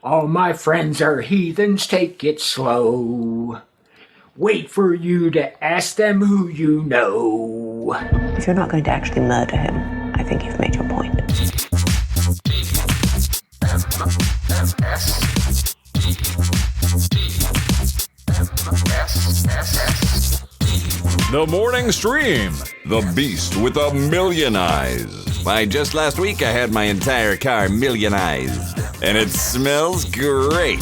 All my friends are heathens, take it slow. Wait for you to ask them who you know. If you're not going to actually murder him, I think you've made your point. The Morning Stream, the beast with a million eyes. Why, just last week I had my entire car millionized, and it smells great.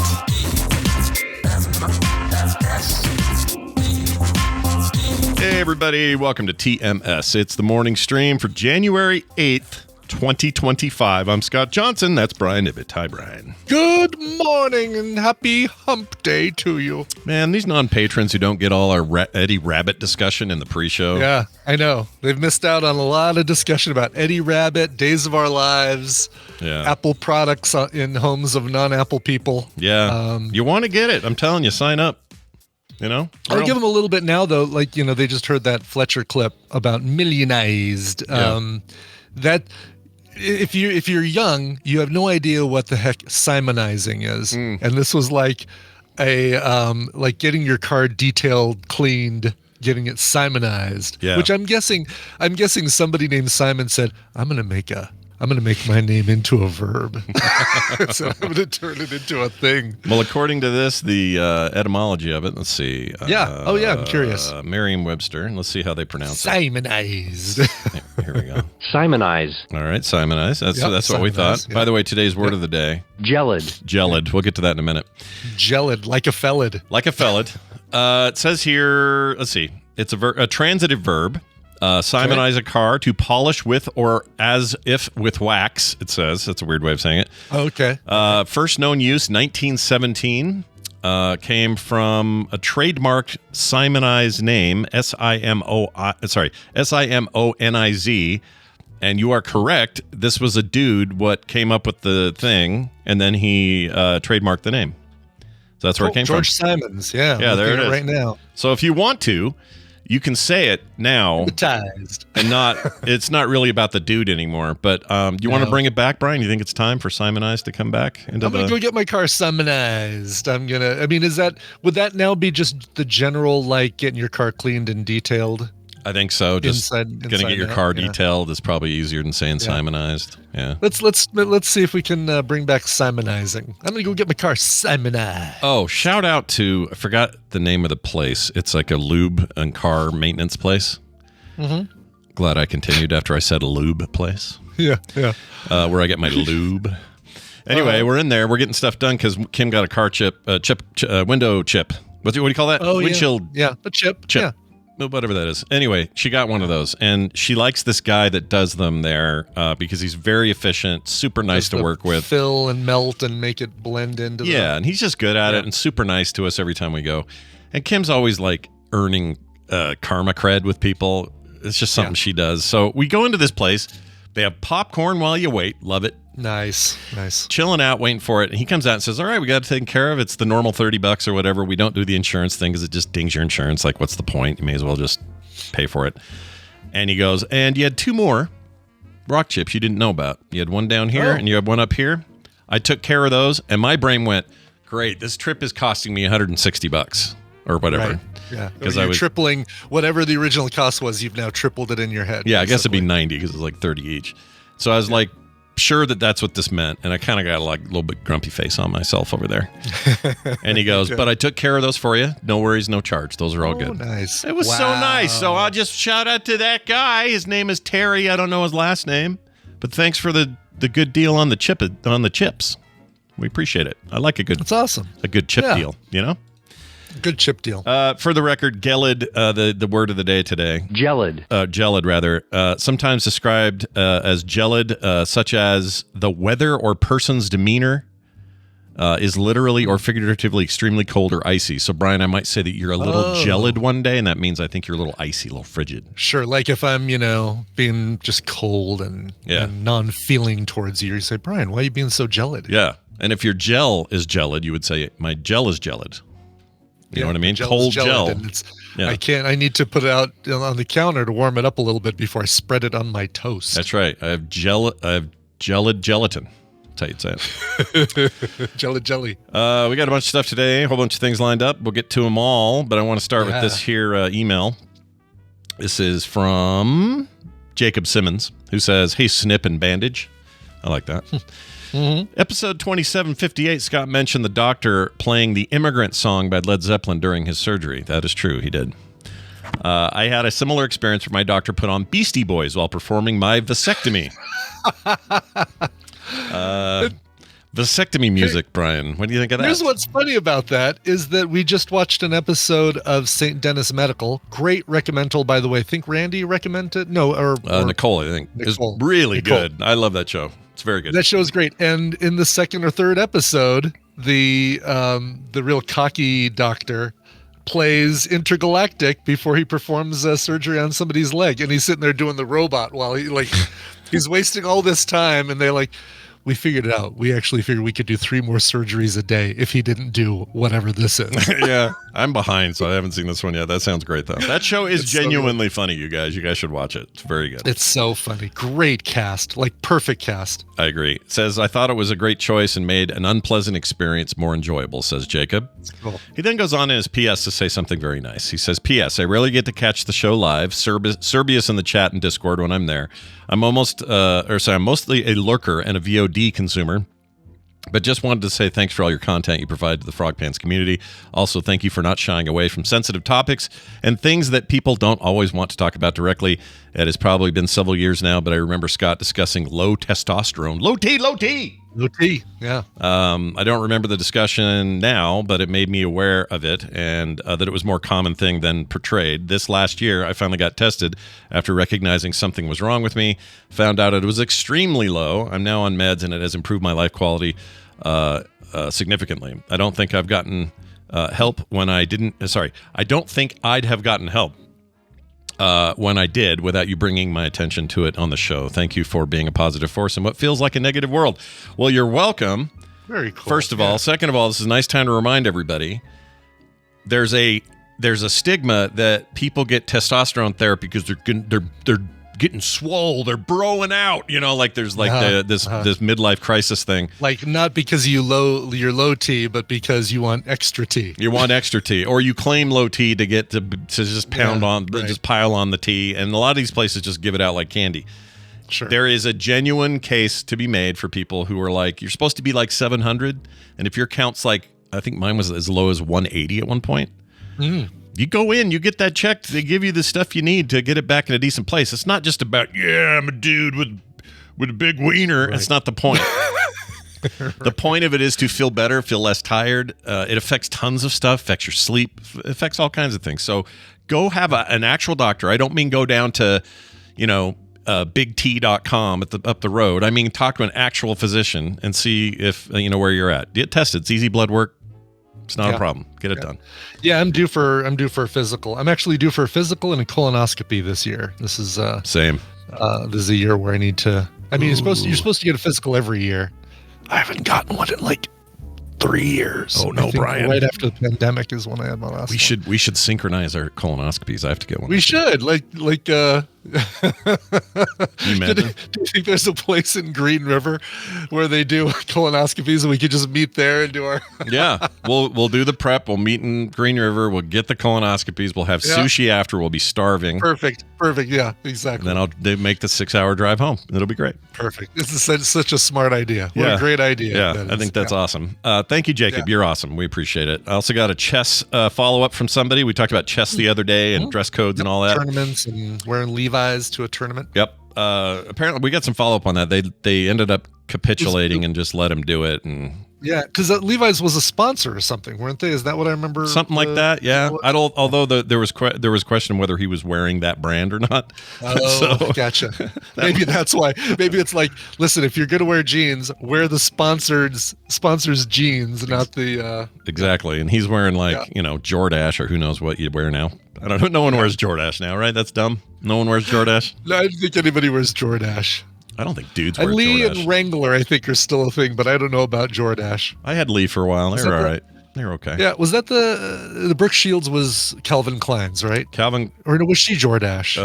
Hey everybody, welcome to TMS. It's the Morning Stream for January 8th, 2025. I'm Scott Johnson. That's Brian Ibbett. Hi, Brian. Good morning and happy hump day to you. Man, these non-patrons who don't get all our Eddie Rabbit discussion in the pre-show. Yeah, I know. They've missed out on a lot of discussion about Eddie Rabbit, Days of Our Lives, Apple products in homes of non-Apple people. Yeah, you want to get it. I'm telling you, sign up. You know, I'll give them a little bit now, though. Like, you know, they just heard that Fletcher clip about millionized. That if you're young, you have no idea what the heck Simonizing is, and this was like a like getting your car detailed, cleaned, getting it Simonized. Yeah. Which I'm guessing somebody named Simon said, I'm gonna make my name into a verb. So I'm going to turn it into a thing. Well, according to this, the etymology of it, let's see. I'm curious. Merriam-Webster. Let's see how they pronounce it. Simonized. Here we go. Simonize. All right, Simonize. That's what we thought. Yep. By the way, today's word of the day. Gelid. Gelid. We'll get to that in a minute. Gelid, like a felid. Like a felid. It says here, let's see. It's a transitive verb. Simonize a car, to polish with or as if with wax, it says. That's a weird way of saying it. Okay. First known use, 1917. Came from a trademarked Simonize name, S-I-M-O-N-I-Z. And you are correct. This was a dude what came up with the thing, and then he trademarked the name. So that's where it came George from. George Simons, yeah. Yeah, there it is. Right now. So if you want to, you can say it now, and it's not really about the dude anymore. But you want to bring it back, Brian? You think it's time for Simonize to come back? I'm gonna go get my car Simonized. Would that now be just the general, like getting your car cleaned and detailed? I think so. Just gonna get your car detailed is probably easier than saying Simonized. Yeah. Let's see if we can bring back Simonizing. I'm gonna go get my car Simonized. Oh, shout out to, I forgot the name of the place. It's like a lube and car maintenance place. Mm-hmm. Glad I continued after I said a lube place. Yeah. Where I get my lube. Anyway, we're in there. We're getting stuff done because Kim got a car window chip. What do you call that? Oh, windshield. Yeah, a chip. Yeah. Whatever that is. Anyway, she got one of those, and she likes this guy that does them there because he's very efficient, super nice to work with. Fill and melt and make it blend into the... Yeah, and he's just good at it and super nice to us every time we go. And Kim's always like earning karma cred with people. It's just something she does. So we go into this place. They have popcorn while you wait. Love it. Nice. Chilling out, waiting for it. And he comes out and says, all right, we got to take care of it. It's the normal $30 or whatever. We don't do the insurance thing because it just dings your insurance. Like, what's the point? You may as well just pay for it. And he goes, and you had two more rock chips you didn't know about. You had one down here and you had one up here. I took care of those. And my brain went, great, this trip is costing me $160 or whatever. Right. Yeah, because you're tripling whatever the original cost was. You've now tripled it in your head. Yeah, I guess it'd be 90 because it's like 30 each. So I was like, sure that's what this meant, and I kind of got like a little bit grumpy face on myself over there. And he goes, but I took care of those for you. No worries, no charge. Those are all good. Nice. It was so nice. So I'll just shout out to that guy. His name is Terry. I don't know his last name, but thanks for the good deal on the chips. We appreciate it. I like That's awesome. A good chip deal, you know? Good chip deal. For the record, gelid, the word of the day today. Gelid. Gelid, rather. Sometimes described as gelid, such as the weather or person's demeanor is literally or figuratively extremely cold or icy. So, Brian, I might say that you're a little gelid one day, and that means I think you're a little icy, a little frigid. Sure, like if I'm, being just cold and non-feeling towards you say, Brian, why are you being so gelid? Yeah, and if your gel is gelid, you would say, my gel is gelid. You know what I mean? Cold gel. I need to put it out on the counter to warm it up a little bit before I spread it on my toast. That's right. I have gelid gelatin. That's how you'd say it. Jelly. We got a bunch of stuff today, a whole bunch of things lined up. We'll get to them all, but I want to start with this here email. This is from Jacob Simmons, who says, "Hey, Snip and Bandage." I like that. Episode 2758, Scott mentioned the doctor playing the Immigrant Song by Led Zeppelin during his surgery. That is true, he did. I had a similar experience where my doctor put on Beastie Boys while performing my vasectomy. Vasectomy music, Brian. What do you think of that? Here's what's funny about that is that we just watched an episode of St. Dennis Medical. Great recommendal, by the way. I think Randy recommended it. No, or Nicole, I think. It's really good. I love that show. It's very good. That show is great. And in the second or third episode, the real cocky doctor plays Intergalactic before he performs surgery on somebody's leg, and he's sitting there doing the robot while he's wasting all this time, and they're like, we figured it out. We actually figured we could do 3 more surgeries a day if he didn't do whatever this is. Yeah, I'm behind, so I haven't seen this one yet. That sounds great, though. That show is genuinely funny, you guys. You guys should watch it. It's very good. It's so funny. Great cast. Like, perfect cast. I agree. It says, I thought it was a great choice and made an unpleasant experience more enjoyable, says Jacob. Cool. He then goes on in his PS to say something very nice. He says, P.S. I rarely get to catch the show live. Serbius in the chat and Discord when I'm there. I'm mostly a lurker and a VOD consumer, but just wanted to say thanks for all your content you provide to the Frog Pants community. Also, thank you for not shying away from sensitive topics and things that people don't always want to talk about directly. It has probably been several years now, but I remember Scott discussing low testosterone. Low T. Yeah. I don't remember the discussion now, but it made me aware of it and that it was more common thing than portrayed. This last year, I finally got tested after recognizing something was wrong with me. Found out it was extremely low. I'm now on meds and it has improved my life quality significantly. I don't think I've gotten help when I didn't. I don't think I'd have gotten help when I did without you bringing my attention to it on the show. Thank you for being a positive force in what feels like a negative world. Well, you're welcome. Very cool. First of all. Second of all, this is a nice time to remind everybody there's a stigma that people get testosterone therapy because they're getting swole, they're broing out, like there's this midlife crisis thing. Like not because you're low T, but because you want extra T. You want extra T, or you claim low T to get to just just pile on the T, and a lot of these places just give it out like candy. Sure. There is a genuine case to be made for people who are like, you're supposed to be like 700, and if your count's like, I think mine was as low as 180 at one point. You go in, you get that checked, they give you the stuff you need to get it back in a decent place. It's not just about, I'm a dude with a big wiener. Right. It's not the point. The point of it is to feel better, feel less tired. It affects tons of stuff, affects your sleep, affects all kinds of things. So go have an actual doctor. I don't mean go down to, bigt.com up the road. I mean, talk to an actual physician and see if, where you're at. Get tested. It's easy blood work. It's not a problem. Get it done. Yeah, I'm due for a physical. I'm actually due for a physical and a colonoscopy this year. This is same. This is a year where I need to. I mean, you're supposed to get a physical every year. I haven't gotten one in like 3 years. Oh no, Brian! Right after the pandemic is when I had my last. We should synchronize our colonoscopies. I have to get one. We should like. You imagine? Do you think there's a place in Green River where they do colonoscopies and we could just meet there and do our? Yeah, we'll do the prep. We'll meet in Green River. We'll get the colonoscopies. We'll have sushi after. We'll be starving. Perfect. Yeah, exactly. And then they make the 6-hour drive home. It'll be great. Perfect. This is such a smart idea. What a great idea. Yeah, I think that's awesome. Thank you, Jacob. Yeah. You're awesome. We appreciate it. I also got a chess follow-up from somebody. We talked about chess the other day and dress codes and all that. Tournaments and wearing Levi's to a tournament. Yep. Apparently, we got some follow-up on that. They ended up capitulating and just let him do it. And yeah, because Levi's was a sponsor or something, weren't they? Is that what I remember? Something like that. Yeah. Although there was question whether he was wearing that brand or not. Oh, gotcha. Maybe that's why. Maybe it's like, listen, if you're going to wear jeans, wear the sponsor's jeans, not the. Exactly, and he's wearing Jordache or who knows what you wear now. I don't know. No one wears Jordache now, right? That's dumb. No one wears Jordache. No, I don't think anybody wears Jordache. I don't think dudes wear Lee Jordache. And Wrangler, I think, are still a thing, but I don't know about Jordache. I had Lee for a while. They were all right. They were okay. Yeah, was that the Brooke Shields was Calvin Klein's, right? Calvin, or was she Jordache?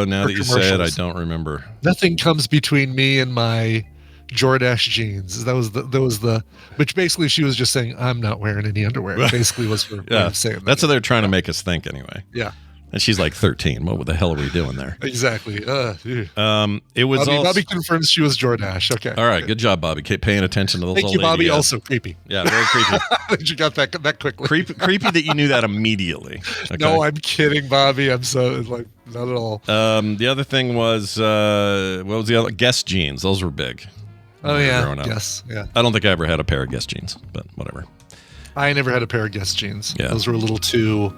Now that you say it, I don't remember. Nothing comes between me and my Jordache jeans. That was the which basically she was just saying, I'm not wearing any underwear. Basically was her way of saying that. That's what they're trying to make us think anyway. Yeah. And she's like 13. What the hell are we doing there? Exactly. It was Bobby confirms she was Jordache. Okay. All right. Good job, Bobby. Keep paying attention to those Thank old you, Bobby. lady, Also creepy. Yeah, very creepy. You got that quickly. Creepy that you knew that immediately. Okay. No, I'm kidding, Bobby. I'm so like not at all. The other thing was what was the other? Guess jeans. Those were big. Oh yeah. Yes. Yeah. I don't think I ever had a pair of Guess jeans, but whatever. I never had a pair of Guess jeans. Yeah. Those were a little too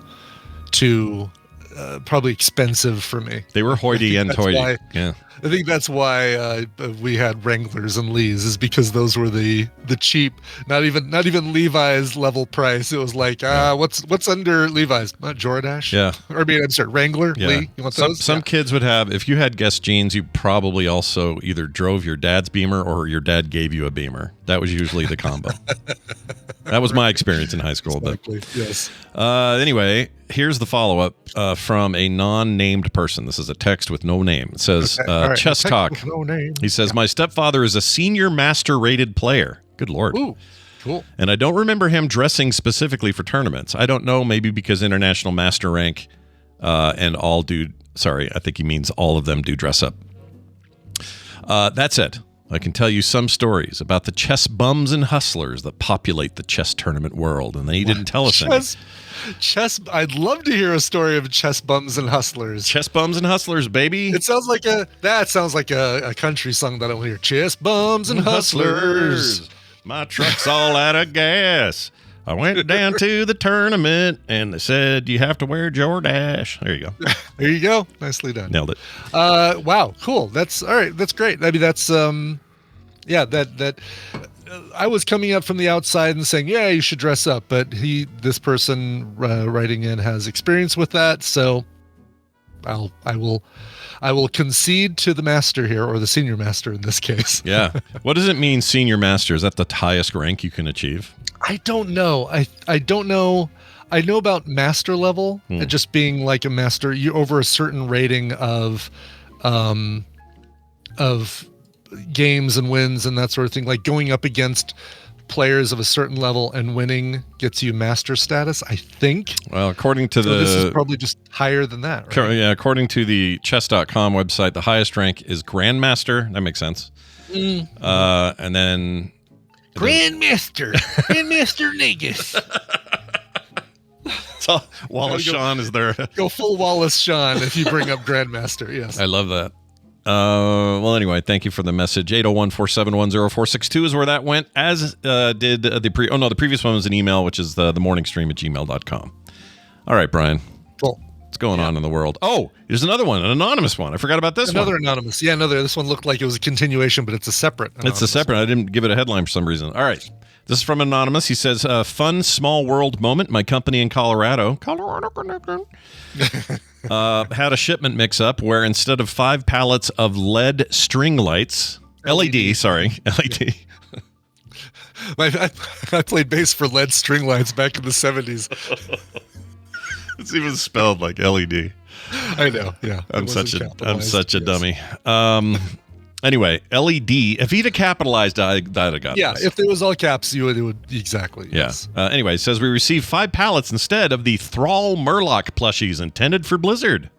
probably expensive for me. They were Hoity and Toity. Yeah. I think that's why we had Wranglers and Lees, is because those were the cheap, not even Levi's level price. It was like what's under Levi's? Not Jordache. Yeah. Or I'm sorry, Wrangler. Yeah. Lee. You want those? Some kids would have, if you had Guess jeans, you probably also either drove your dad's Beamer or your dad gave you a Beamer. That was usually the combo. That was my experience in high school. Exactly. But yes. Anyway, here's the follow-up from a non-named person. This is a text with no name. It says, right. Chess Talk. No name. He says, my stepfather is a senior master rated player. Good Lord. Ooh, cool. And I don't remember him dressing specifically for tournaments. I don't know, maybe because international master rank and all do, I think he means all of them do dress up. That said, I can tell you some stories about the chess bums and hustlers that populate the chess tournament world, and they didn't tell us any. Chess. I'd love to hear a story of chess bums and hustlers. Chess bums and hustlers, baby. It sounds like a country song that I want to hear. Chess bums and hustlers. My truck's all out of gas. I went down to the tournament, and they said you have to wear Jordache. There you go. There you go. Nicely done. Nailed it. Wow. Cool. That's all right. That's great. I mean, that's that I was coming up from the outside and saying, yeah, you should dress up, but this person writing in has experience with that, so I will concede to the master here, or the senior master in this case. Yeah. What does it mean, senior master? Is that the highest rank you can achieve? I don't know. I don't know. I know about master level, just being like a master. You over a certain rating of games and wins and that sort of thing. Like going up against players of a certain level and winning gets you master status, I think. Well, according to this is probably just higher than that, right? Yeah, according to the chess.com website, the highest rank is Grandmaster. That makes sense. And then Grandmaster Negus. So Wallace Shawn is there. Go full Wallace Shawn if you bring up Grandmaster. Yes. I love that. Well, anyway, thank you for the message. 801-471-0462 is where that went, as did the previous one was an email, which is the morningstream@gmail.com. All right, Brian. Cool. What's going on in the world? Oh, here's another one, an anonymous one. I forgot about this one. Another anonymous. Yeah, this one looked like it was a continuation, but it's a separate anonymous. It's a separate. I didn't give it a headline for some reason. All right. This is from Anonymous. He says, fun small world moment. My company in Colorado had a shipment mix-up where instead of 5 pallets of LED Stringlights, LED. I played bass for LED Stringlights back in the 70s. It's even spelled like LED. I know, yeah. I'm such a dummy. Anyway, LED. If he'd have capitalized, I'd have got this. If it was all caps, it would exactly. Yes. Anyway, it says we received 5 pallets instead of the Thrall Murloc plushies intended for Blizzard.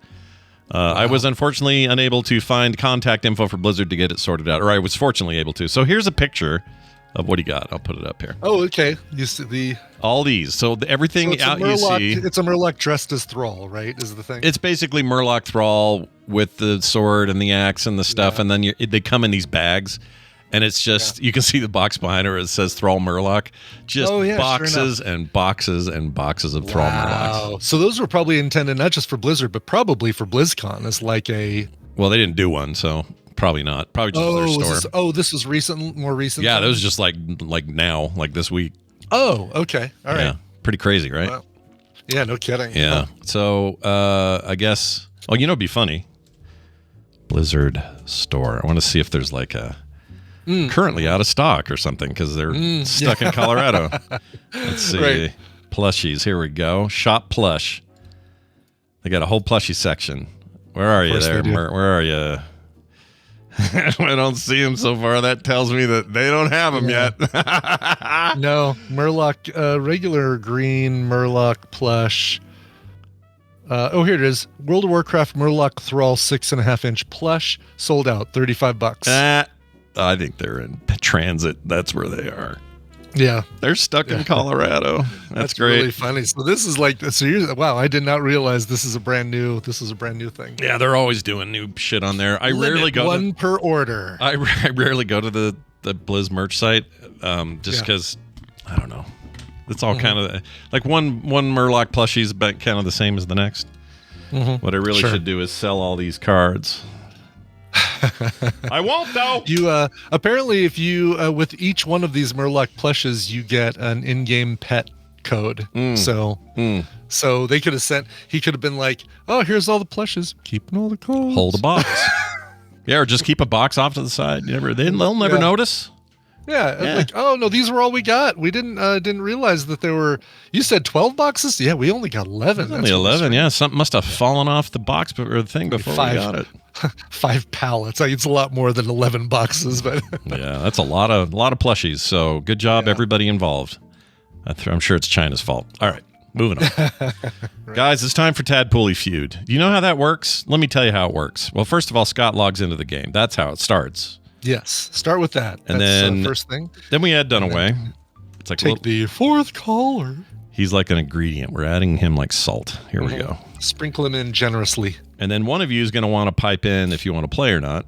Wow. I was unfortunately unable to find contact info for Blizzard to get it sorted out, or I was fortunately able to. So here's a picture of what he got. I'll put it up here. Oh, okay. You see all these. So everything out you see. It's a Murloc dressed as Thrall, right? Is the thing? It's basically Murloc Thrall with the sword and the axe and the stuff, and then they come in these bags, and it's just you can see the box behind her. It says Thrall Murloc. Just boxes and boxes and boxes of Thrall Murlocs. So those were probably intended not just for Blizzard, but probably for BlizzCon as like a. Well, they didn't do one, so. Probably not. Probably just their store. This was more recent. Yeah, that was just like now, like this week. Oh, okay. All right. Yeah, pretty crazy, right? Wow. Yeah, no kidding. Yeah. So I guess. Oh, it'd be funny. Blizzard store. I want to see if there's like a currently out of stock or something because they're stuck in Colorado. Let's see. Right. Plushies. Here we go. Shop plush. They got a whole plushie section. Where are you there? Where are you? I don't see them so far. That tells me that they don't have them yet. No, Murloc, regular green Murloc plush. Here it is. World of Warcraft Murloc Thrall 6.5-inch plush, sold out, $35. I think they're in transit. That's where they are. Yeah, they're stuck in Colorado. That's great. Really funny. So this is like, wow, I did not realize this is a brand new thing. Yeah, they're always doing new shit on there. I rarely go one per order. I rarely go to the Blizz merch site, just because I don't know. It's all kind of like one Murloc plushie is kind of the same as the next. What I really should do is sell all these cards. I won't though. You apparently, if you with each one of these Murloc plushes, you get an in-game pet code. So they could have sent. He could have been like, "Oh, here's all the plushes. Keeping all the cards. Hold a box." Yeah, or just keep a box off to the side. They'll never notice. Yeah, like, oh no, these were all we got. We didn't realize that there were. You said 12 boxes. Yeah, we only got 11. Only 11. Yeah, something must have fallen off the box or the thing before we got it. 5 pallets. It's a lot more than 11 boxes, but yeah, that's a lot of plushies. So good job, everybody involved. I'm sure it's China's fault. All right, moving on. Right. Guys, it's time for Tadpooly Feud. Do you know how that works? Let me tell you how it works. Well, first of all, Scott logs into the game. That's how it starts. Yes, start with that. And that's then first thing. Then we add Dunaway. It's like take the fourth caller. He's like an ingredient. We're adding him like salt. Here we go. Sprinkle him in generously. And then one of you is going to want to pipe in if you want to play or not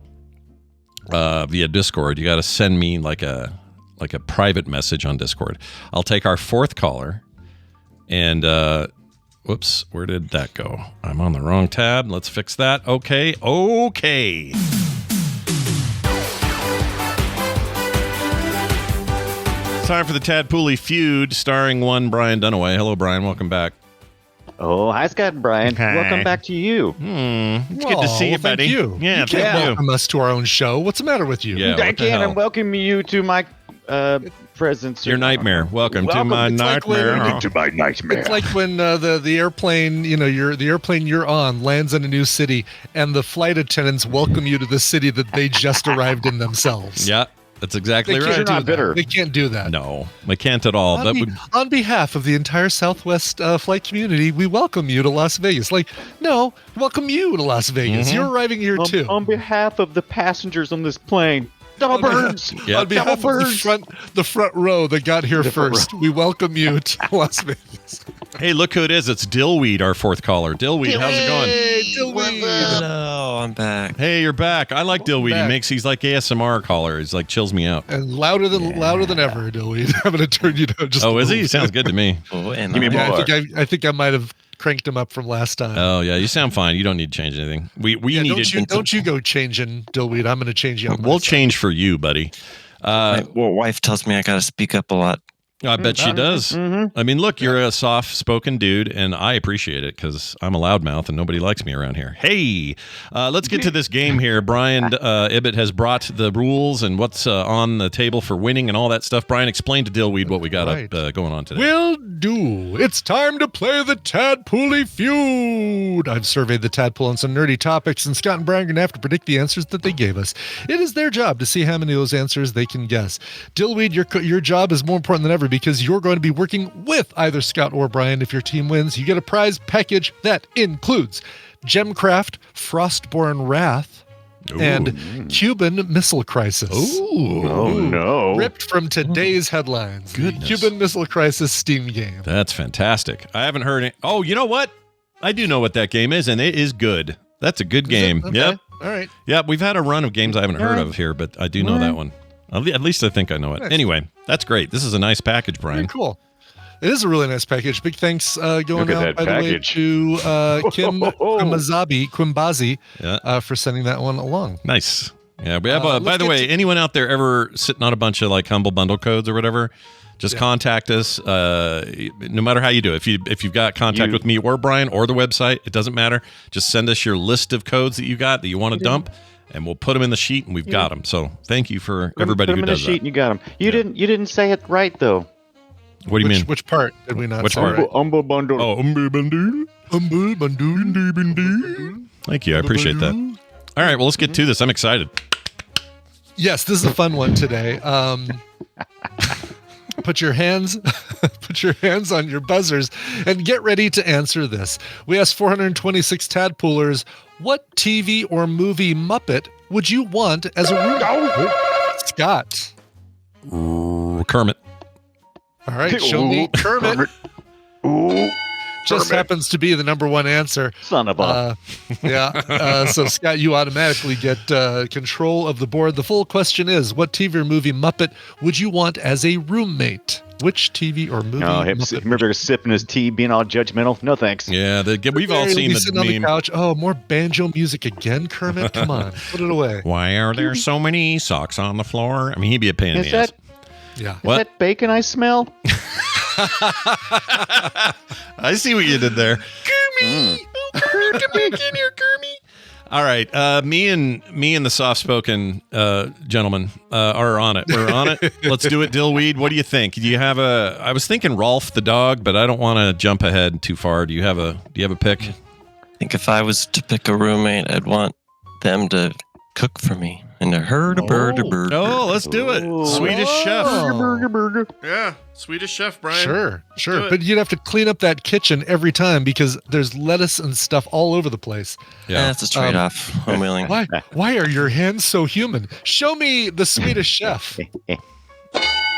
via Discord. You got to send me like a private message on Discord. I'll take our fourth caller. And whoops, where did that go? I'm on the wrong tab. Let's fix that. Okay. Time for the Tadpooly Feud, starring one Brian Dunaway. Hello, Brian. Welcome back. Oh, hi, Scott and Brian. Hi. Welcome back to you. It's good to see you, buddy. Thank you. Yeah, you can't welcome us to our own show. What's the matter with you? Yeah, I can and welcome you to my presence. Your nightmare. Welcome to my nightmare. It's like when the airplane, the airplane you're on lands in a new city, and the flight attendants welcome you to the city that they just arrived in themselves. Yeah. That's exactly right. You're not bitter. They can't do that. No, they can't at all. On behalf of the entire Southwest flight community, we welcome you to Las Vegas. Like, no, welcome you to Las Vegas. You're arriving here too. On behalf of the passengers on this plane. Double birds! On behalf of the front row that got here first, we welcome you to Las Vegas. Hey, look who it is. It's Dillweed, our fourth caller. Dillweed, how's it going? Hey, Dillweed. Hello, I'm back. Hey, you're back. I like Dillweed. He's like ASMR caller. He's like chills me out. And louder than ever, Dillweed. I'm going to turn you down just a is little he? bit. Sounds good to me. Give me more. I think I might have cranked him up from last time. Oh, yeah. You sound fine. You don't need to change anything. We needed. Don't you go changing, Dillweed. I'm going to change you. We'll change for you, buddy. My wife tells me I got to speak up a lot. I bet she does. I mean, look, you're a soft-spoken dude, and I appreciate it because I'm a loudmouth and nobody likes me around here. Hey, let's get to this game here. Brian Ibbett has brought the rules and what's on the table for winning and all that stuff. Brian, explain to Dillweed what we got going on today. Will do. It's time to play the Tadpooly Feud. I've surveyed the tadpole on some nerdy topics, and Scott and Brian are going to have to predict the answers that they gave us. It is their job to see how many of those answers they can guess. Dillweed, your job is more important than ever because you're going to be working with either Scott or Brian. If your team wins, you get a prize package that includes Gemcraft, Frostborn Wrath, and Cuban Missile Crisis. Oh, no. Ripped from today's headlines. Goodness. The Cuban Missile Crisis Steam game. That's fantastic. I haven't heard it. Oh, you know what? I do know what that game is, and it is good. That's a good game. Okay. Yep. All right. Yep, we've had a run of games I haven't heard of here, but I do know that one. At least I think I know it. Nice. That's that's great. This is a nice package, Brian. Very cool. It is a really nice package. Big thanks going out, by package. the way, to Kim Quimbazi for sending that one along. Nice. Yeah, we have by the way, anyone out there ever sitting on a bunch of like Humble Bundle codes or whatever, just contact us. No matter how you do it. If you've got contact with me or Brian or the website, it doesn't matter. Just send us your list of codes that you got that you want to dump, and we'll put them in the sheet, and we've got them. So thank you for everybody who does that. Sheet and you got them. You didn't say it right though. What do you mean? Which part did we not? Which say part? right? Humble bundle. Oh, Humble Bundle. Humble Bundle. Thank you. I appreciate that. All right, well, let's get to this. I'm excited. Yes, this is a fun one today. Put your hands on your buzzers and get ready to answer this. We asked 426 tadpoolers, what TV or movie Muppet would you want as a roommate? Scott. Kermit. All right, show me Kermit. Ooh, Just happens to be the number one answer. son of a. So Scott, you automatically get control of the board. The full question is, what TV or movie Muppet would you want as a roommate? Which TV or movie Muppet? Remember sipping his tea, being all judgmental? No thanks. Yeah, we've all seen the sitting on the meme. couch. Oh, more banjo music again, Kermit? Come on, put it away. Why are there so many socks on the floor? I mean, he'd be a pain in Is the ass. Yeah. What? That bacon I smell? I see what you did there. Kermit! Come back in here, Kermit. All right. Me and the soft-spoken gentleman are on it. We're on it. Let's do it, Dillweed. What do you think? Do you have I was thinking Rolf the dog, but I don't want to jump ahead too far. Do you have a pick? I think if I was to pick a roommate, I'd want them to cook for me. And a bird. Oh, let's do it. Swedish chef. Burger. Yeah. Swedish chef, Brian. Sure. But you'd have to clean up that kitchen every time because there's lettuce and stuff all over the place. Yeah. That's a trade-off. I'm willing. Why are your hands so human? Show me the Swedish chef.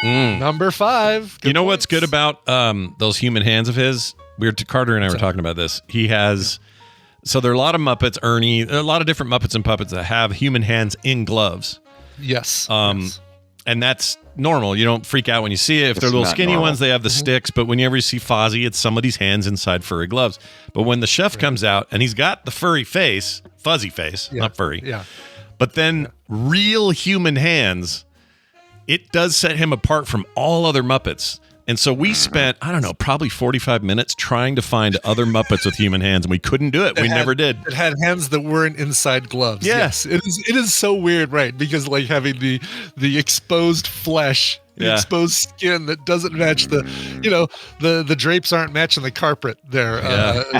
Number 5. You know what's good about those human hands of his? Carter and I were talking about this. He has... So there are a lot of Muppets, Ernie, a lot of different Muppets and puppets that have human hands in gloves. Yes. And that's normal. You don't freak out when you see it. If they're little skinny ones, they have the sticks. But whenever you see Fozzie, it's somebody's hands inside furry gloves. But when the chef comes out and he's got the fuzzy face, not furry. Yeah. But then real human hands, it does set him apart from all other Muppets. And so we spent, I don't know, probably 45 minutes trying to find other Muppets with human hands, and we couldn't do it. We never did. It had hands that weren't inside gloves. Yeah. Yes. It is so weird, right? Because like having the exposed flesh, the exposed skin that doesn't match the drapes aren't matching the carpet there.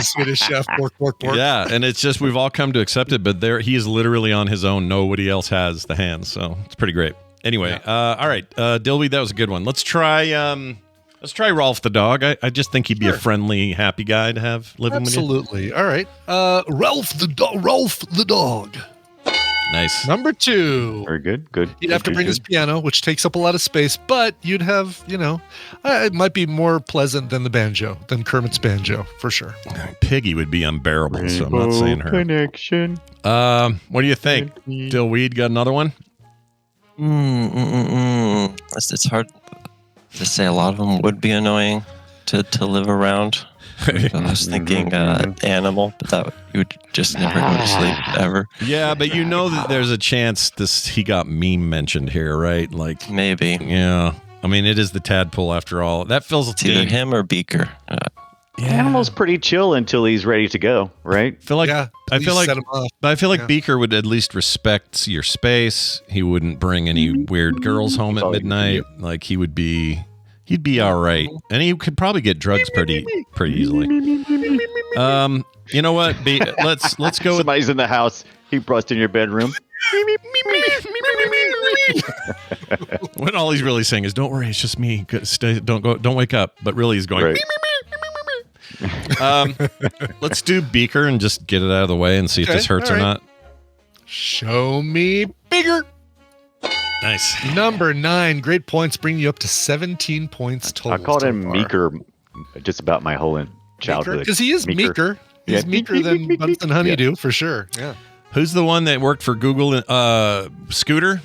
Swedish chef, pork. Yeah, and it's just we've all come to accept it, but he is literally on his own. Nobody else has the hands, so it's pretty great. Anyway, all right, Dilby, that was a good one. Let's try Rolf the dog. I just think he'd be a friendly, happy guy to have living with you. Absolutely. All right. Rolf the dog. Nice. Number 2. Very good. Good. You'd have to bring his piano, which takes up a lot of space, but you'd have, it might be more pleasant than than Kermit's banjo, for sure. Piggy would be unbearable, so I'm not saying her. Connection. What do you think? Dillweed, got another one? It's hard to say. A lot of them would be annoying to live around. I was thinking animal, but that you would just never go to sleep ever. Yeah, but you know that there's a chance he got meme mentioned here, right? Like Maybe. Yeah. I mean, it is the tadpole after all. That feels it's either him or Beaker. Animal's pretty chill until he's ready to go, right? I feel like set him off. But I feel like Beaker would at least respect your space. He wouldn't bring any weird girls home at midnight. Like he'd be all right, and he could probably get drugs pretty easily. You know what? Let's go. Somebody's in the house. He busts in your bedroom. When all he's really saying is, "Don't worry, it's just me. Don't wake up." But really, he's going. Right. Let's do Beaker and just get it out of the way and see if this hurts or not. Show me bigger. Nice. Number 9. Great points, bring you up to 17 points total. I called him Meeker just about my whole childhood. Because he is meeker. He's meeker than Bunsen Honeydew, for sure. Yeah. Who's the one that worked for Google? Scooter?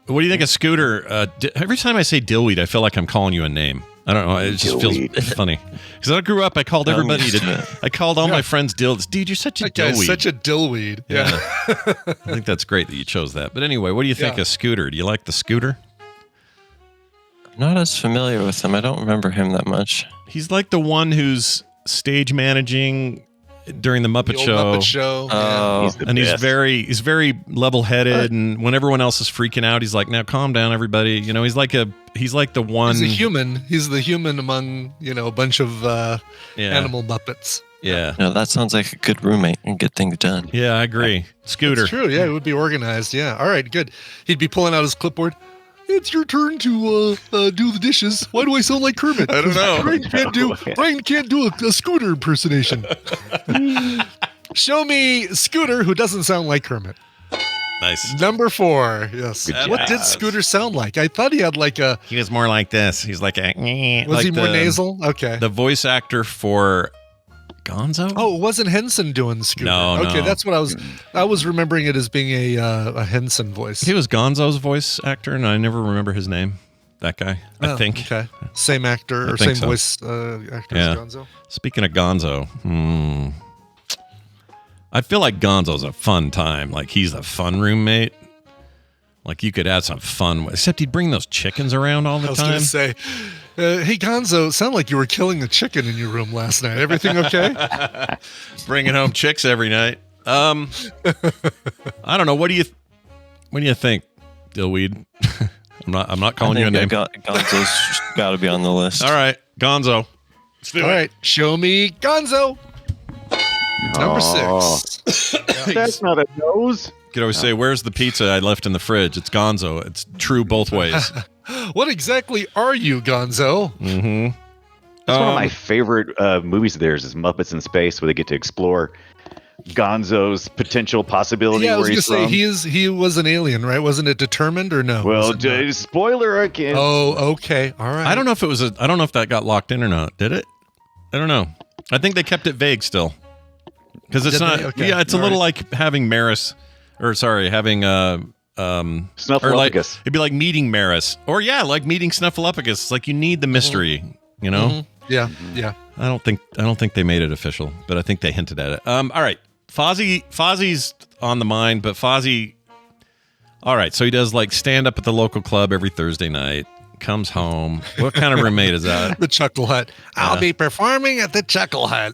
What do you think of Scooter? Every time I say Dillweed, I feel like I'm calling you a name. I don't know. It just feels funny. Because I grew up, I called everybody. I called all my friends Dills. Dude, you're such a dillweed. Such a dillweed. Yeah. I think that's great that you chose that. But anyway, what do you think of Scooter? Do you like the Scooter? I'm not as familiar with him. I don't remember him that much. He's like the one who's stage managing during the Muppet The old Show. Muppet Show. Oh, He's the And best. he's very level-headed, and when everyone else is freaking out, he's like, "Now calm down, everybody." You know, he's like the one. He's a human. He's the human among a bunch of animal Muppets. Yeah, no, that sounds like a good roommate and get things done. yeah, I agree. Scooter. It's true. Yeah, it would be organized. Yeah. All right. Good. He'd be pulling out his clipboard. It's your turn to do the dishes. Why do I sound like Kermit? I don't know. Brian can't do a Scooter impersonation. Show me Scooter who doesn't sound like Kermit. Nice. Number 4. Yes. Good What did job. Scooter sound like? I thought he had like a. He was more like this. He's like a. Was like he more nasal? Okay. The voice actor for Gonzo. Oh, it wasn't Henson doing Scooter. No, okay, no. that's what I was remembering it as being a Henson voice. He was Gonzo's voice actor, and I never remember his name. That guy, I think. Okay. Same actor I or think same so. voice actor Yeah. as Gonzo. Speaking of Gonzo, I feel like Gonzo's a fun time. Like he's a fun roommate. Like you could have some fun, except he'd bring those chickens around all I the was going time. to say, hey Gonzo, sound like you were killing a chicken in your room last night. Everything okay? Bringing home chicks every night. I don't know. What do you think, Dillweed? I'm not calling you a name. Gonzo's got to be on the list. All right, Gonzo. Let's do All it. right, show me Gonzo. Number 6. That's not a nose. You could always say, "Where's the pizza I left in the fridge?" It's Gonzo. It's true both ways. What exactly are you, Gonzo? Mm-hmm. That's one of my favorite movies of theirs is Muppets in Space, where they get to explore Gonzo's potential possibility. Yeah, I was where going to he's say from. he was an alien, right? Wasn't it determined or no? Well, Was it not? spoiler again. Oh, okay. All right. I don't know if it was I don't know if that got locked in or not. Did it? I don't know. I think they kept it vague still. Because it's Did not. they? Okay. Yeah, it's a All little right. like having Maris, or sorry, having or like Snuffleupagus. it'd be like meeting Maris, or like meeting Snuffleupagus. It's like you need the mystery, you know. Mhm. Yeah. I don't think they made it official, but I think they hinted at it. All right, Fozzie's on the mind, but Fozzie. All right, so he does like stand up at the local club every Thursday night. Comes home. What kind of roommate is that? The Chuckle Hut. I'll be performing at the Chuckle Hut.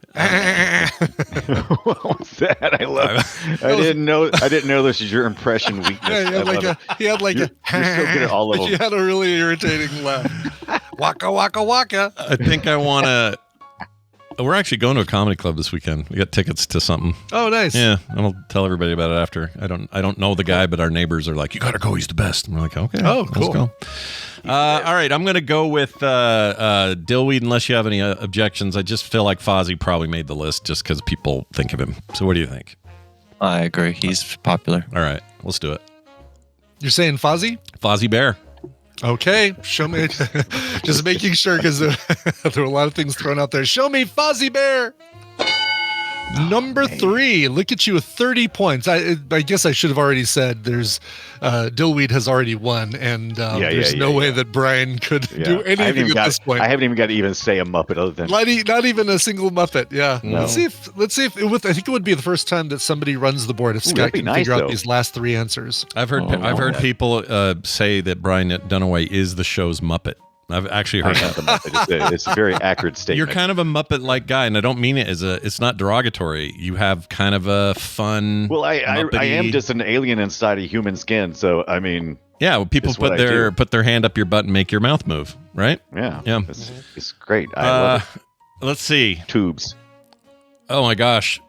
What was that? I love. I didn't know this was your impression weakness. Yeah, he had like You're so good at all of He them. had a really irritating laugh. Waka waka waka. I think I want to. We're actually going to a comedy club this weekend. We got tickets to something. Oh, nice. Yeah, and I'll tell everybody about it after. I don't know the guy, but our neighbors are like, "You got to go. He's the best." And we're like, "Okay, Oh, cool. let's go." All right, I'm going to go with Dillweed. Unless you have any objections, I just feel like Fozzie probably made the list just because people think of him. So, what do you think? I agree. He's popular. All right, let's do it. You're saying Fozzie? Fozzie Bear. Okay, show me. Just making sure because there were a lot of things thrown out there. Show me Fozzie Bear. Number 3. Look at you with 30 points. I guess I should have already said there's Dillweed has already won, and there's no way that Brian could do anything at this point. I haven't even got to even say a Muppet other than Not even a single Muppet. Yeah. No. Let's see if I think it would be the first time that somebody runs the board if Scott that'd be can nice, figure out though. these last 3 answers. I've heard people say that Brian Dunaway is the show's Muppet. I've actually heard that. the Muppet. It's a very accurate statement. You're kind of a Muppet-like guy, and I don't mean it as it's not derogatory. You have kind of a fun. Well, I Muppety- am just an alien inside a human skin, so I mean, Yeah, well, people It's what put I do. their hand up your butt and make your mouth move, right? yeah, Yeah. it's great. I love Let's see. it. Tubes. Oh my gosh,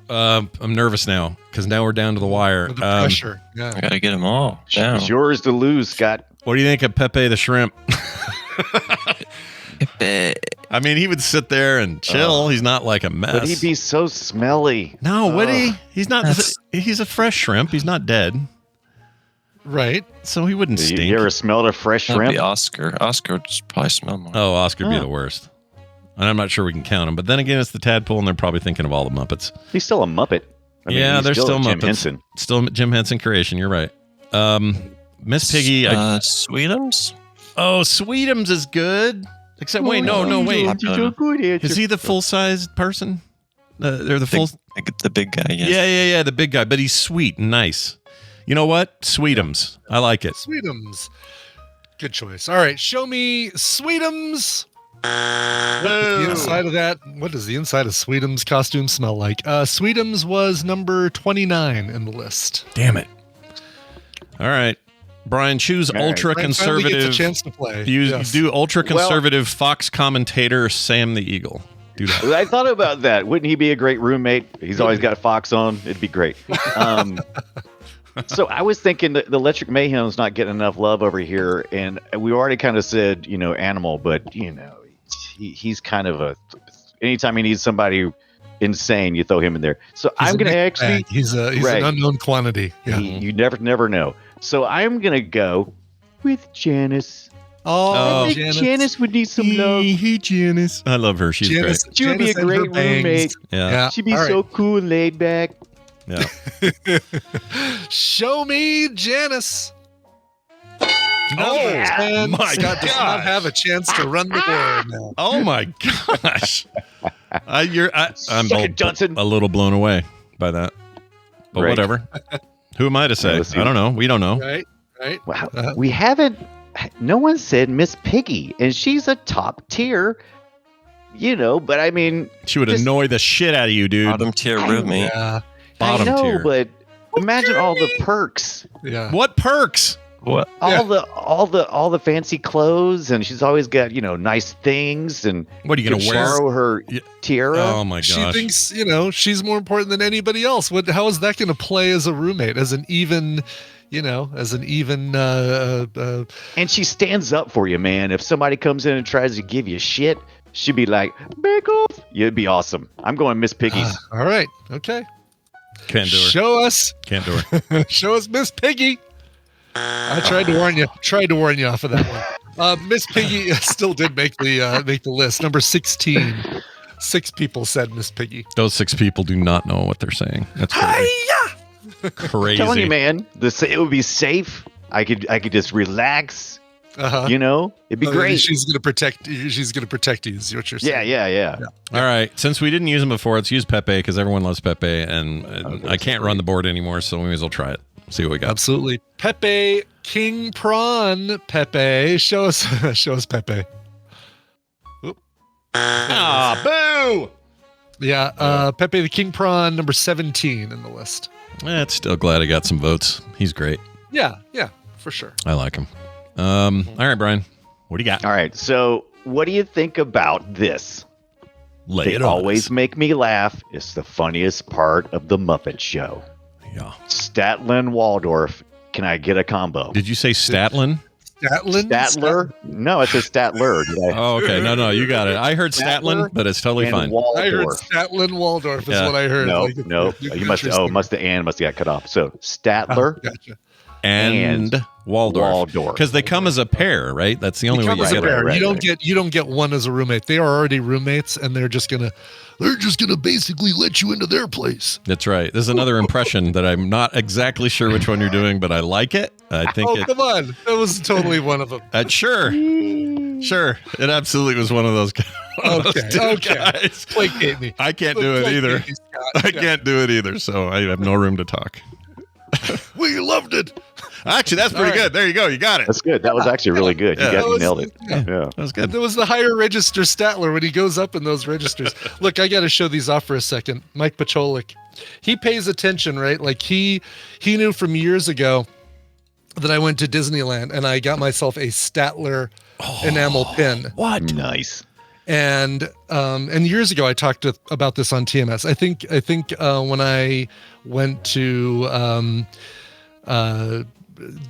I'm nervous now because now we're down to the wire. The pressure. Yeah. I got to get them all down. It's yours to lose, Scott. What do you think of Pepe the Shrimp? Eh, I mean, he would sit there and chill. He's not like a mess. But he'd be so smelly. No, would he? He's not. That's- He's a fresh shrimp. He's not dead, Right. so he wouldn't stink. You ever smelled a fresh That'd shrimp? be Oscar. Oscar would just probably smell more. Oh, Oscar'd be Huh. the worst. And I'm not sure we can count him. But then again, it's the tadpole, and they're probably thinking of all the Muppets. He's still a Muppet. I mean, Yeah, he's they're still Jim Muppets. Henson. Still Jim Henson creation. You're right. Miss Piggy. Sweetums? Oh, Sweetums is good. Except, wait, no, wait. Is he the full-sized person? They're the full. The big guy, yes. Yeah, the big guy. But he's sweet and nice. You know what? Sweetums. I like it. Sweetums. Good choice. All right, show me Sweetums. Yes, inside of that, what does the inside of Sweetums costume smell like? Sweetums was number 29 in the list. Damn it. All right. Brian, choose ultra conservative. Gets a chance to play. You do ultra conservative Fox commentator Sam the Eagle. Do that. I thought about that. Wouldn't he be a great roommate? He's always got Fox on. It'd be great. So I was thinking that the Electric Mayhem's not getting enough love over here, and we already kind of said, Animal, but he's kind of a. Anytime he needs somebody insane, you throw him in there. So I'm going to actually. He's an unknown quantity. Yeah. You never know. So I'm going to go with Janice. Oh, I think Janice would need some love. Hey, Janice. I love her. She's great. She would be a great roommate. Yeah. She'd be so cool and laid back. Yeah. Show me Janice. Oh, my Scott does not have a chance to run the board now. Oh my gosh. I'm a little blown away by that. But whatever. Who am I to say? I don't know. We don't know. Right. Wow. We haven't. No one said Miss Piggy, and she's a top tier. But I mean, she would annoy the shit out of you, dude. Bottom tier roommate. Yeah. Bottom tier. But imagine all the perks. Yeah. What perks? What? All the fancy clothes, and she's always got wear things. And what are you gonna wear? Borrow her tiara. Oh my gosh! She thinks she's more important than anybody else. How is that going to play as a roommate? As an even. And she stands up for you, man. If somebody comes in and tries to give you shit, she'd be like, "Back off!" It'd be awesome. I'm going Miss Piggy's. All right, okay. Can't do her. Show us. Can't do her. Show us Miss Piggy. I tried to warn you. Off of that one. Miss Piggy still did make the list. Number 16. 6 people said Miss Piggy. Those 6 people do not know what they're saying. That's crazy. Crazy. I'm telling you, man, it would be safe. I could just relax. It'd be great. She's gonna protect you. Is what you're saying. Yeah. All right. Since we didn't use them before, let's use Pepe because everyone loves Pepe, and I can't run the board anymore, so we may as well try it. See what we got. Absolutely. Pepe King Prawn. Pepe, show us Pepe. Oop. Boo! Yeah, Pepe the King Prawn, number 17 in the list. It's still glad I got some votes. He's great. Yeah, for sure. I like him. All right, Brian, what do you got? All right, so what do you think about this? They always make me laugh. It's the funniest part of the Muppet Show. Yeah. Statler Waldorf. Can I get a combo? Did you say Statlin? Statler? No, it says Statler. Oh, okay. No, you got it. I heard Statlin, but it's totally fine. Waldorf. I heard Statler Waldorf is what I heard. No. You must have got cut off. So Statler. Oh, gotcha. And Waldorf. Because they come as a pair, right? That's the only way you get it. Right. You don't get one as a roommate. They are already roommates, and they're just gonna basically let you into their place. That's right. This is another impression that I'm not exactly sure which one you're doing, but I like it. I think. Come on, that was totally one of them. Sure. It absolutely was one of those guys. Okay. Guys. Placate me. I can't do it either. I can't do it either, so I have no room to talk. We loved it. Actually, that's pretty good. There you go. You got it. That's good. That was actually really good. You nailed it. Yeah. That was good. There was the higher register Statler when he goes up in those registers. Look, I got to show these off for a second. Mike Pacholik. He pays attention, right? Like he knew from years ago that I went to Disneyland and I got myself a Statler enamel pin. What? Nice. And years ago I talked about this on TMS. I think when I went to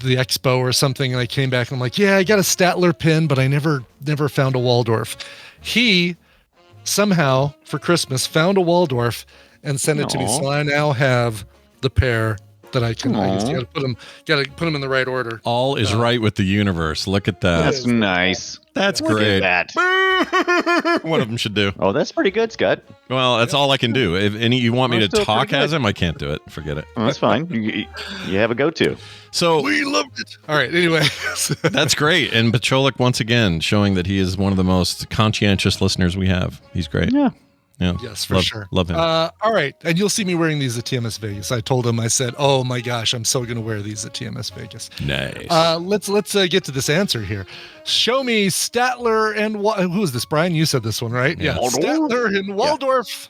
the expo or something, and I came back and I'm like, yeah, I got a Statler pin, but I never found a Waldorf. He somehow for Christmas found a Waldorf and sent it to me. So I now have the pair that I can. I just gotta put them in the right order. All is right with the universe. Look at that. That's nice. That's Look great. At that. One of them should do. Oh, that's pretty good, Scott. Well, that's all I can do. If you want me to talk as him, I can't do it. Forget it. Oh, that's fine. You have a go-to. So we loved it. All right. Anyway, that's great. And Pacholik once again showing that he is one of the most conscientious listeners we have. He's great. Yeah. Yeah. Yes, for sure. Love him. All right. And you'll see me wearing these at TMS Vegas. I told him, I said, oh my gosh, I'm so going to wear these at TMS Vegas. Nice. Let's get to this answer here. Show me Statler and who is this? Brian, you said this one, right? Yeah. Statler and Waldorf.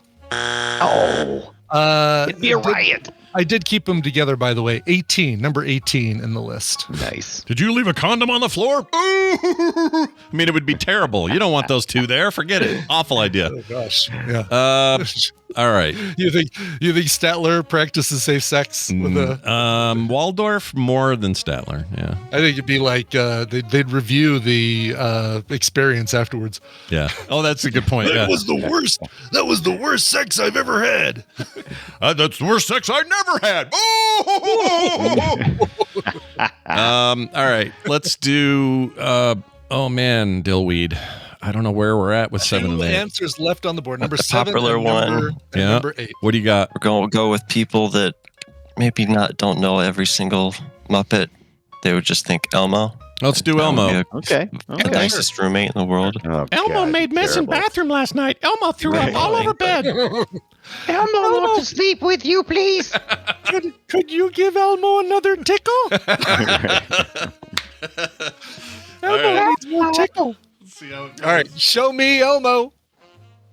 It'd be a riot. I did keep them together, by the way. Number 18 in the list. Nice. Did you leave a condom on the floor? I mean, it would be terrible. You don't want those two there. Forget it. Awful idea. Oh gosh. Yeah. All right. You think Statler practices safe sex with Waldorf more than Statler. Yeah. I think it'd be like they'd review the experience afterwards. Yeah. Oh, that's a good point. That was the worst. That was the worst sex I've ever had. That's the worst sex I never had. All right. Let's do. Oh man, Dillweed. I don't know where we're at with 7 and 8. Answers left on the board. Number The 7, popular and one. number 8. What do you got? We're going to go with people that maybe don't know every single Muppet. They would just think Elmo. Let's do That would Elmo. be Okay. The nicest roommate in the world. Oh, Elmo God, made mess in terrible. bathroom last night. Elmo threw up all over bed. Elmo wants to sleep with you, please. Could you give Elmo another tickle? Elmo needs more tickle. All right, show me Elmo.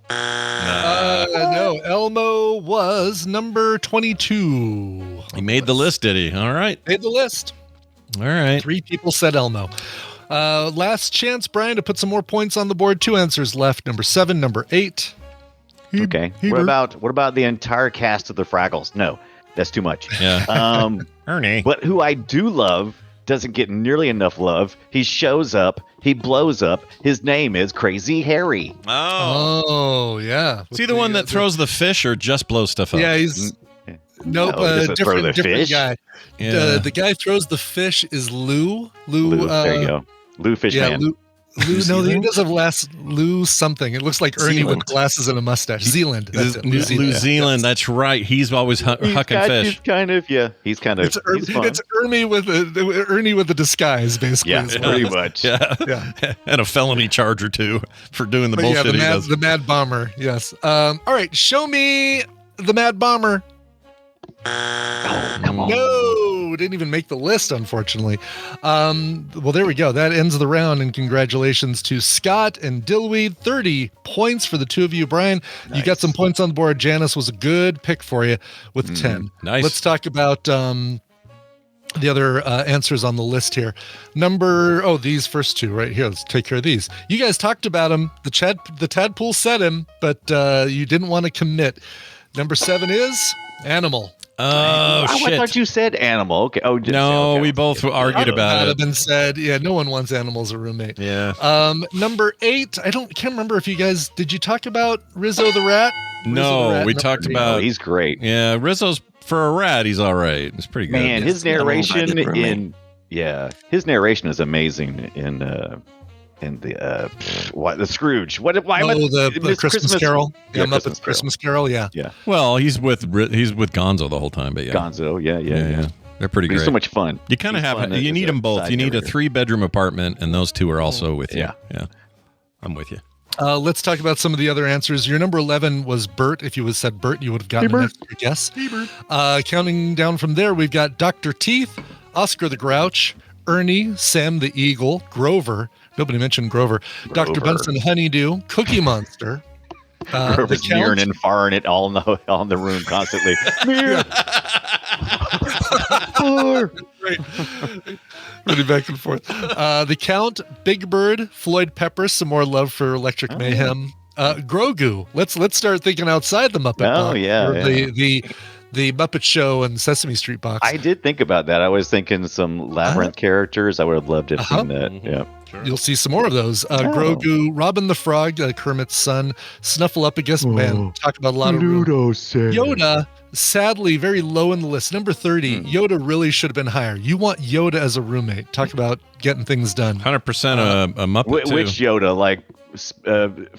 No, Elmo was number 22. He made the list, did he? All right. Made the list. All right. 3 people said Elmo. Last chance, Brian, to put some more points on the board. 2 answers left. Number 7, number 8. Okay. What about the entire cast of the Fraggles? No, that's too much. Yeah. Ernie. But who I do love doesn't get nearly enough love. He shows up. He blows up. His name is Crazy Harry. Oh. Yeah. Is he the one that throws the fish or just blows stuff up? Yeah, he's nope, No, he doesn't throw the different fish. guy. Yeah. The guy throws the fish is Lou. There you go. Lou Fishman. Lou, no, he does have Lou something. It looks like Ernie with glasses and a mustache. Zealand. That's it. New Zealand. That's right. He's always hucking fish. He's kind of he's fun. It's Ernie with a disguise, basically. Yeah, is what pretty it is. much. Yeah. And a felony charge or two for doing the But bullshit he yeah, does. the Mad Bomber. Yes. All right, show me the Mad Bomber. Come on. No, didn't even make the list, unfortunately. Well, there we go. That ends the round, and congratulations to Scott and Dillweed. 30 points for the two of you. Brian, you got some points on the board. Janice was a good pick for you with 10. Nice. Let's talk about the other answers on the list here. These first two right here. Let's take care of these. You guys talked about him. The tadpole said him, but you didn't want to commit. Number 7 is Animal. Oh, I shit. thought you said animal. Okay. Oh, No, okay. we both argued about That it. have been said. Yeah, no one wants Animal as a roommate. Yeah. Number 8. Can't remember if you guys did you talk about Rizzo the Rat? No, we talked about. Oh, he's great. Yeah, Rizzo's for a rat. He's all right. It's pretty good. Man, his narration Uninvited roommate. his narration is amazing in the Scrooge. Why am I The Christmas Carol. Yeah, Muppets Christmas Carol. Yeah. Well, he's with Gonzo the whole time, but yeah. Gonzo. Yeah. They're pretty He's great. so much fun. You kind of He's have fun you as need a them both. side You need a character. 3-bedroom apartment, and those two are also with you. Yeah. I'm with you. Let's talk about some of the other answers. Your number 11 was Bert. If you would have said Bert, you would have gotten an extra guess. Counting down from there, we've got Dr. Teeth, Oscar the Grouch, Ernie, Sam the Eagle, Grover. Nobody mentioned Grover. Dr. Bunsen Honeydew, Cookie Monster. Grover's the Count. nearing and farring it all in the room constantly. Right. Running back and forth. The Count, Big Bird, Floyd Pepper, some more love for Electric Mayhem. Grogu. Let's start thinking outside the Muppet Oh, box. yeah, Or yeah. The Muppet Show and Sesame Street box. I did think about that. I was thinking some Labyrinth characters. I would have loved to have seen that. Mhm. Yeah. You'll see some more of those. Grogu, Robin the Frog, Kermit's son, Snuffleupagus. Man, talk about a lot of Yoda. Sadly, very low in the list. Number 30. Yoda really should have been higher. You want Yoda as a roommate. Talk about getting things done. 100% a Muppet too. Which Yoda? Like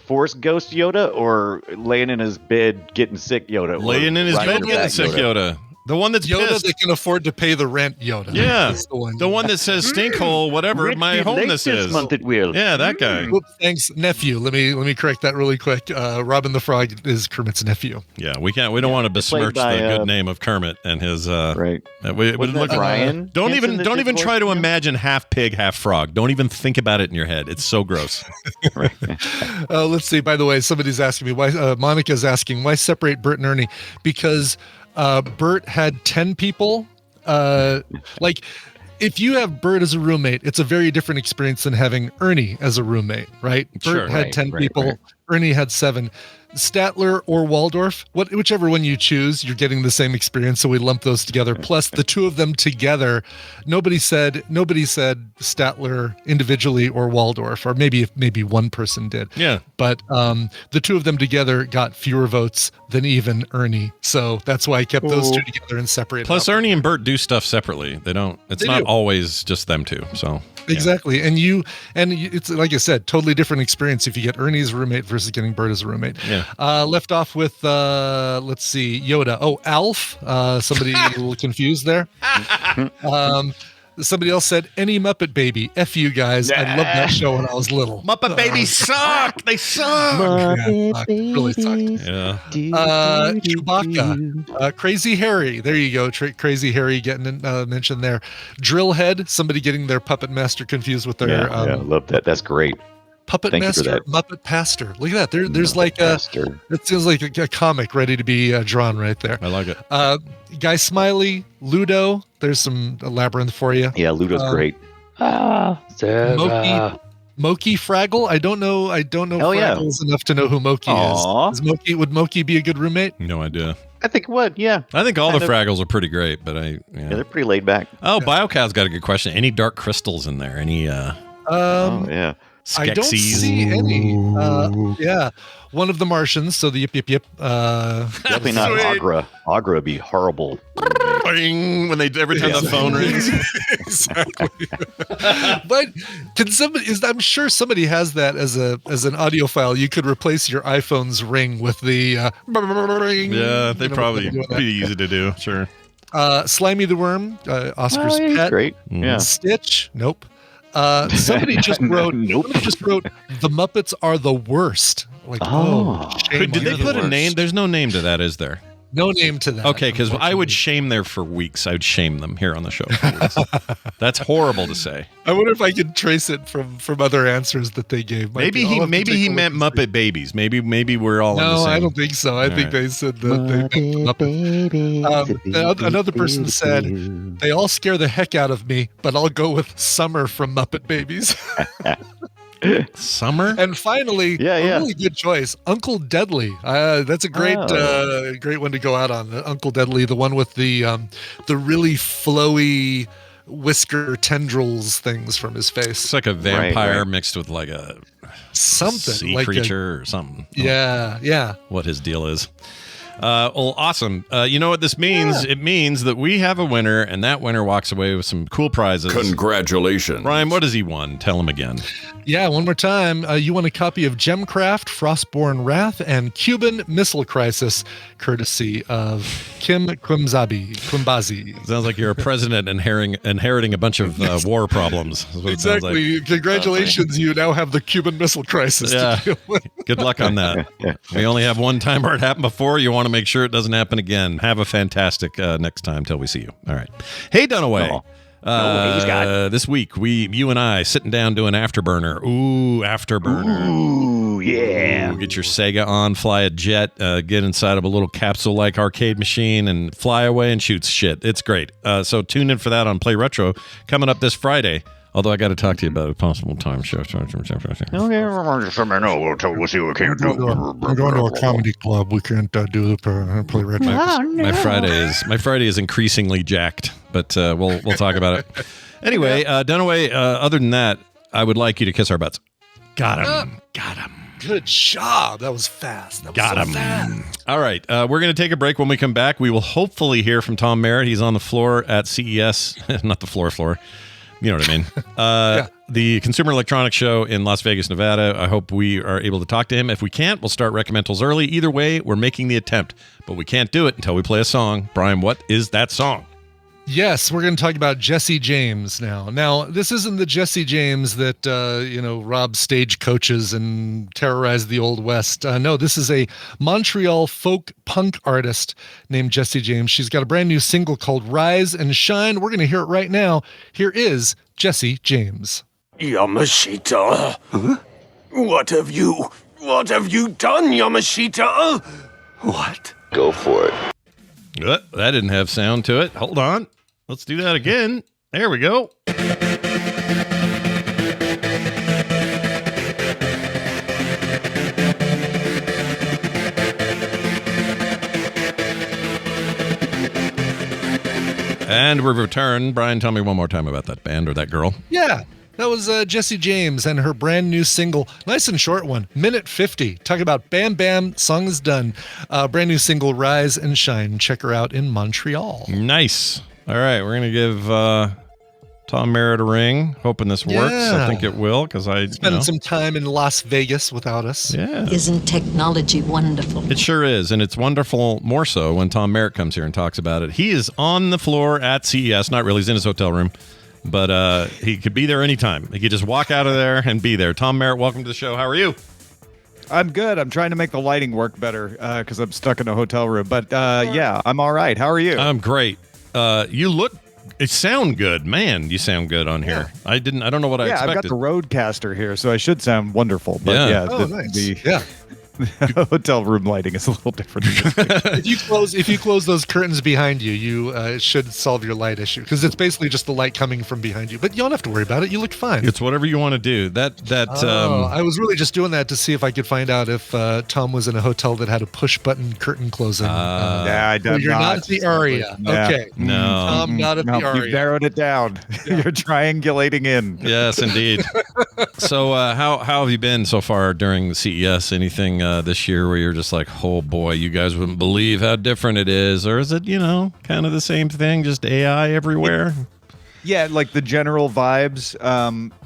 Force Ghost Yoda or laying in his bed getting sick Yoda? Laying in his Right bed in the getting back sick Yoda. The one that's Yoda pissed. that can afford to pay the rent, Yoda. Yeah. That's The one that says stinkhole, whatever my home this is. Month it will. Yeah, that guy. Whoops, thanks, nephew. Let me correct that really quick. Robin the Frog is Kermit's nephew. Yeah, we don't want to besmirch by, the good name of Kermit and his right. Wasn't that Brian Don't Henson even that don't did even voice try to for him? imagine half pig, half frog. Don't even think about it in your head. It's so gross. Let's see. By the way, somebody's asking me why. Monica's asking why separate Bert and Ernie, because Bert had 10 people. Like, if you have Bert as a roommate, it's a very different experience than having Ernie as a roommate, right? Sure, Bert had right, 10 right, people. right. Ernie had 7. Statler or Waldorf, whichever one you choose, you're getting the same experience. So we lump those together. Plus, the two of them together, nobody said Statler individually or Waldorf, or maybe one person did. Yeah. But the two of them together got fewer votes than even Ernie. So that's why I kept those two together and separated. Plus, out. Ernie and Bert do stuff separately. They don't. It's They not do. always just them two. So Exactly. And it's like I said, totally different experience if you get Ernie as a roommate versus getting Bert as a roommate. Yeah. Left off with, let's see, Yoda. Oh, Alf. Somebody a little confused there. Somebody else said, any Muppet Baby. F you guys. I loved that show when I was little. Muppet Babies suck. They suck. Yeah, really sucked. Yeah. Chewbacca. Crazy Harry. There you go. Crazy Harry getting mentioned there. Drillhead. Somebody getting their Puppet Master confused with their I love that. That's great. Puppet Thank you for Master, that. Muppet Pastor. Look at that. There's like a, Pastor. it seems like a comic ready to be drawn right there. I like it. Guy Smiley, Ludo. There's some labyrinth for you. Yeah, Ludo's great. Moki Fraggle. I don't know Oh, yeah. Fraggles enough to know who Moki Aw. is. Would Moki be a good roommate? No idea. I think what? Yeah. I think all the Kind of. Fraggles are pretty great, but Yeah, they're pretty laid back. Oh, BioCow's got a good question. Any dark crystals in there? Any Oh, yeah. I don't Skeksis? see any. Yeah, one of the Martians. So the yip. Definitely not Sweet. Agra. Agra would be horrible. Bing, when every time the phone rings. Exactly. But can somebody? I'm sure somebody has that as an audio file. You could replace your iPhone's ring with the. Yeah, they probably pretty easy to do. Sure. Slimy the Worm, Oscar's He's pet. great. Mhm. Yeah. Stitch. Nope. Somebody just wrote. Nope. Somebody just wrote. The Muppets are the worst. Like, shame Did on they you. put a name? There's no name to that, is there? No name to that. Okay, because I would unfortunately. shame there for weeks. I would shame them here on the show. For weeks. That's horrible to say. I wonder if I could trace it from other answers that they gave. Maybe he meant Muppet Babies. Maybe we're all on the No, same. I don't think so. I think right. they said that they meant Muppet. Another person said, they all scare the heck out of me, but I'll go with Summer from Muppet Babies. Summer. And finally, Yeah. a really good choice, Uncle Deadly. That's a great Oh. great one to go out on. Uncle Deadly, the one with the really flowy whisker tendrils things from his face. It's like a vampire right. mixed with like a Something sea like creature or something. yeah. What his deal is. Well, awesome. You know what this means? It means that we have a winner, and that winner walks away with some cool prizes. Congratulations. Ryan, what has he won? Tell him again. Yeah, one more time. You won a copy of Gemcraft, Frostborn Wrath, and Cuban Missile Crisis, courtesy of Kim Quimbazi. Sounds like you're a president inheriting a bunch of war problems. Is what it sounds like. Exactly. Congratulations, you now have the Cuban Missile Crisis Yeah. to deal with. Good luck on that. We only have one time where it happened before. You want to make sure it doesn't happen again. Have a fantastic next time till we see you. All right. Hey, Dunaway. This week, you and I sitting down doing Afterburner. Ooh, Afterburner. Ooh, yeah. Ooh, get your Sega on, fly a jet, get inside of a little capsule-like arcade machine and fly away and shoot shit. It's great. So tune in for that on Play Retro coming up this Friday. Although I got to talk to you about a possible time shift. Okay, we'll see what we can do. I'm going to a comedy club. We can't do the Play Retro. My Friday is increasingly jacked, but we'll talk about it. Anyway, Dunaway, other than that, I would like you to kiss our butts. Got him. Good job. That was fast. That was Got so him. fast. All right. We're going to take a break. When we come back, we will hopefully hear from Tom Merritt. He's on the floor at CES. Not the floor. You know what I mean? The Consumer Electronics Show in Las Vegas, Nevada. I hope we are able to talk to him. If we can't, we'll start recommendals early. Either way, we're making the attempt, but we can't do it until we play a song. Brian, what is that song? Yes, we're going to talk about Jesse James now. Now, this isn't the Jesse James that, robbed stagecoaches and terrorized the Old West. No, this is a Montreal folk punk artist named Jesse James. She's got a brand new single called Rise and Shine. We're going to hear it right now. Here is Jesse James. Yamashita? Huh? What have you done, Yamashita? What? Go for it. That didn't have sound to it. Hold on. Let's do that again. There we go. And we've returned. Brian, tell me one more time about that band or that girl. Yeah, that was Jesse James and her brand new single. Nice and short one, minute 50. Talking about Bam Bam, song is done. Brand new single, Rise and Shine. Check her out in Montreal. Nice. All right, we're going to give Tom Merritt a ring, hoping this works. I think it will, because I spent some time in Las Vegas without us. Yeah. Isn't technology wonderful? It sure is, and it's wonderful more so when Tom Merritt comes here and talks about it. He is on the floor at CES. Not really, he's in his hotel room, but he could be there anytime. He could just walk out of there and be there. Tom Merritt, welcome to the show. How are you? I'm good. I'm trying to make the lighting work better because I'm stuck in a hotel room. But yeah, I'm all right. How are you? I'm great. It sound good, man. You sound good on here. I don't know what I expected. Yeah, I've got the Roadcaster here, so I should sound wonderful. But nice. The hotel room lighting is a little different. If you close those curtains behind you, it should solve your light issue, because it's basically just the light coming from behind you. But you don't have to worry about it. You look fine. It's whatever you want to do. I was really just doing that to see if I could find out if Tom was in a hotel that had a push button curtain closing. I don't. You're not at the Aria. Yeah. Okay. No. Tom, not at the Aria. You've narrowed it down. You're triangulating in. Yes, indeed. So how have you been so far during the CES? Anything this year where you're just like, oh boy, you guys wouldn't believe how different it is? Or is it, kind of the same thing, just AI everywhere? Yeah, like the general vibes.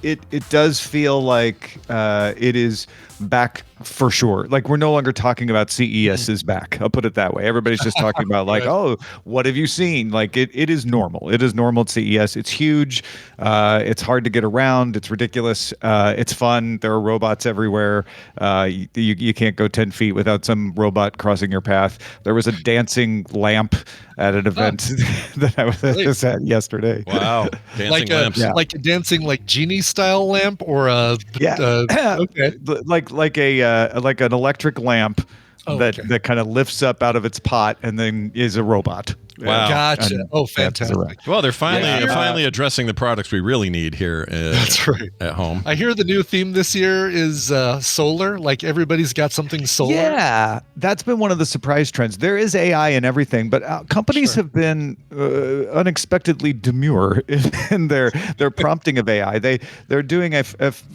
It does feel like it is back for sure. Like, we're no longer talking about CES is back. I'll put it that way. Everybody's just talking about like, oh, what have you seen? Like it is normal. It is normal at CES. It's huge. It's hard to get around. It's ridiculous. It's fun. There are robots everywhere. You can't go 10 feet without some robot crossing your path. There was a dancing lamp at an event that I was at yesterday. Wow. Dancing lamps. Like a dancing genie style lamp, or okay. Like an electric lamp that kind of lifts up out of its pot and then is a robot. Wow. Gotcha. Fantastic. Well, they're finally addressing the products we really need here That's right. at home. I hear the new theme this year is solar. Like, everybody's got something solar. Yeah, that's been one of the surprise trends. There is AI in everything, but companies have been unexpectedly demure in their prompting of AI. They're doing a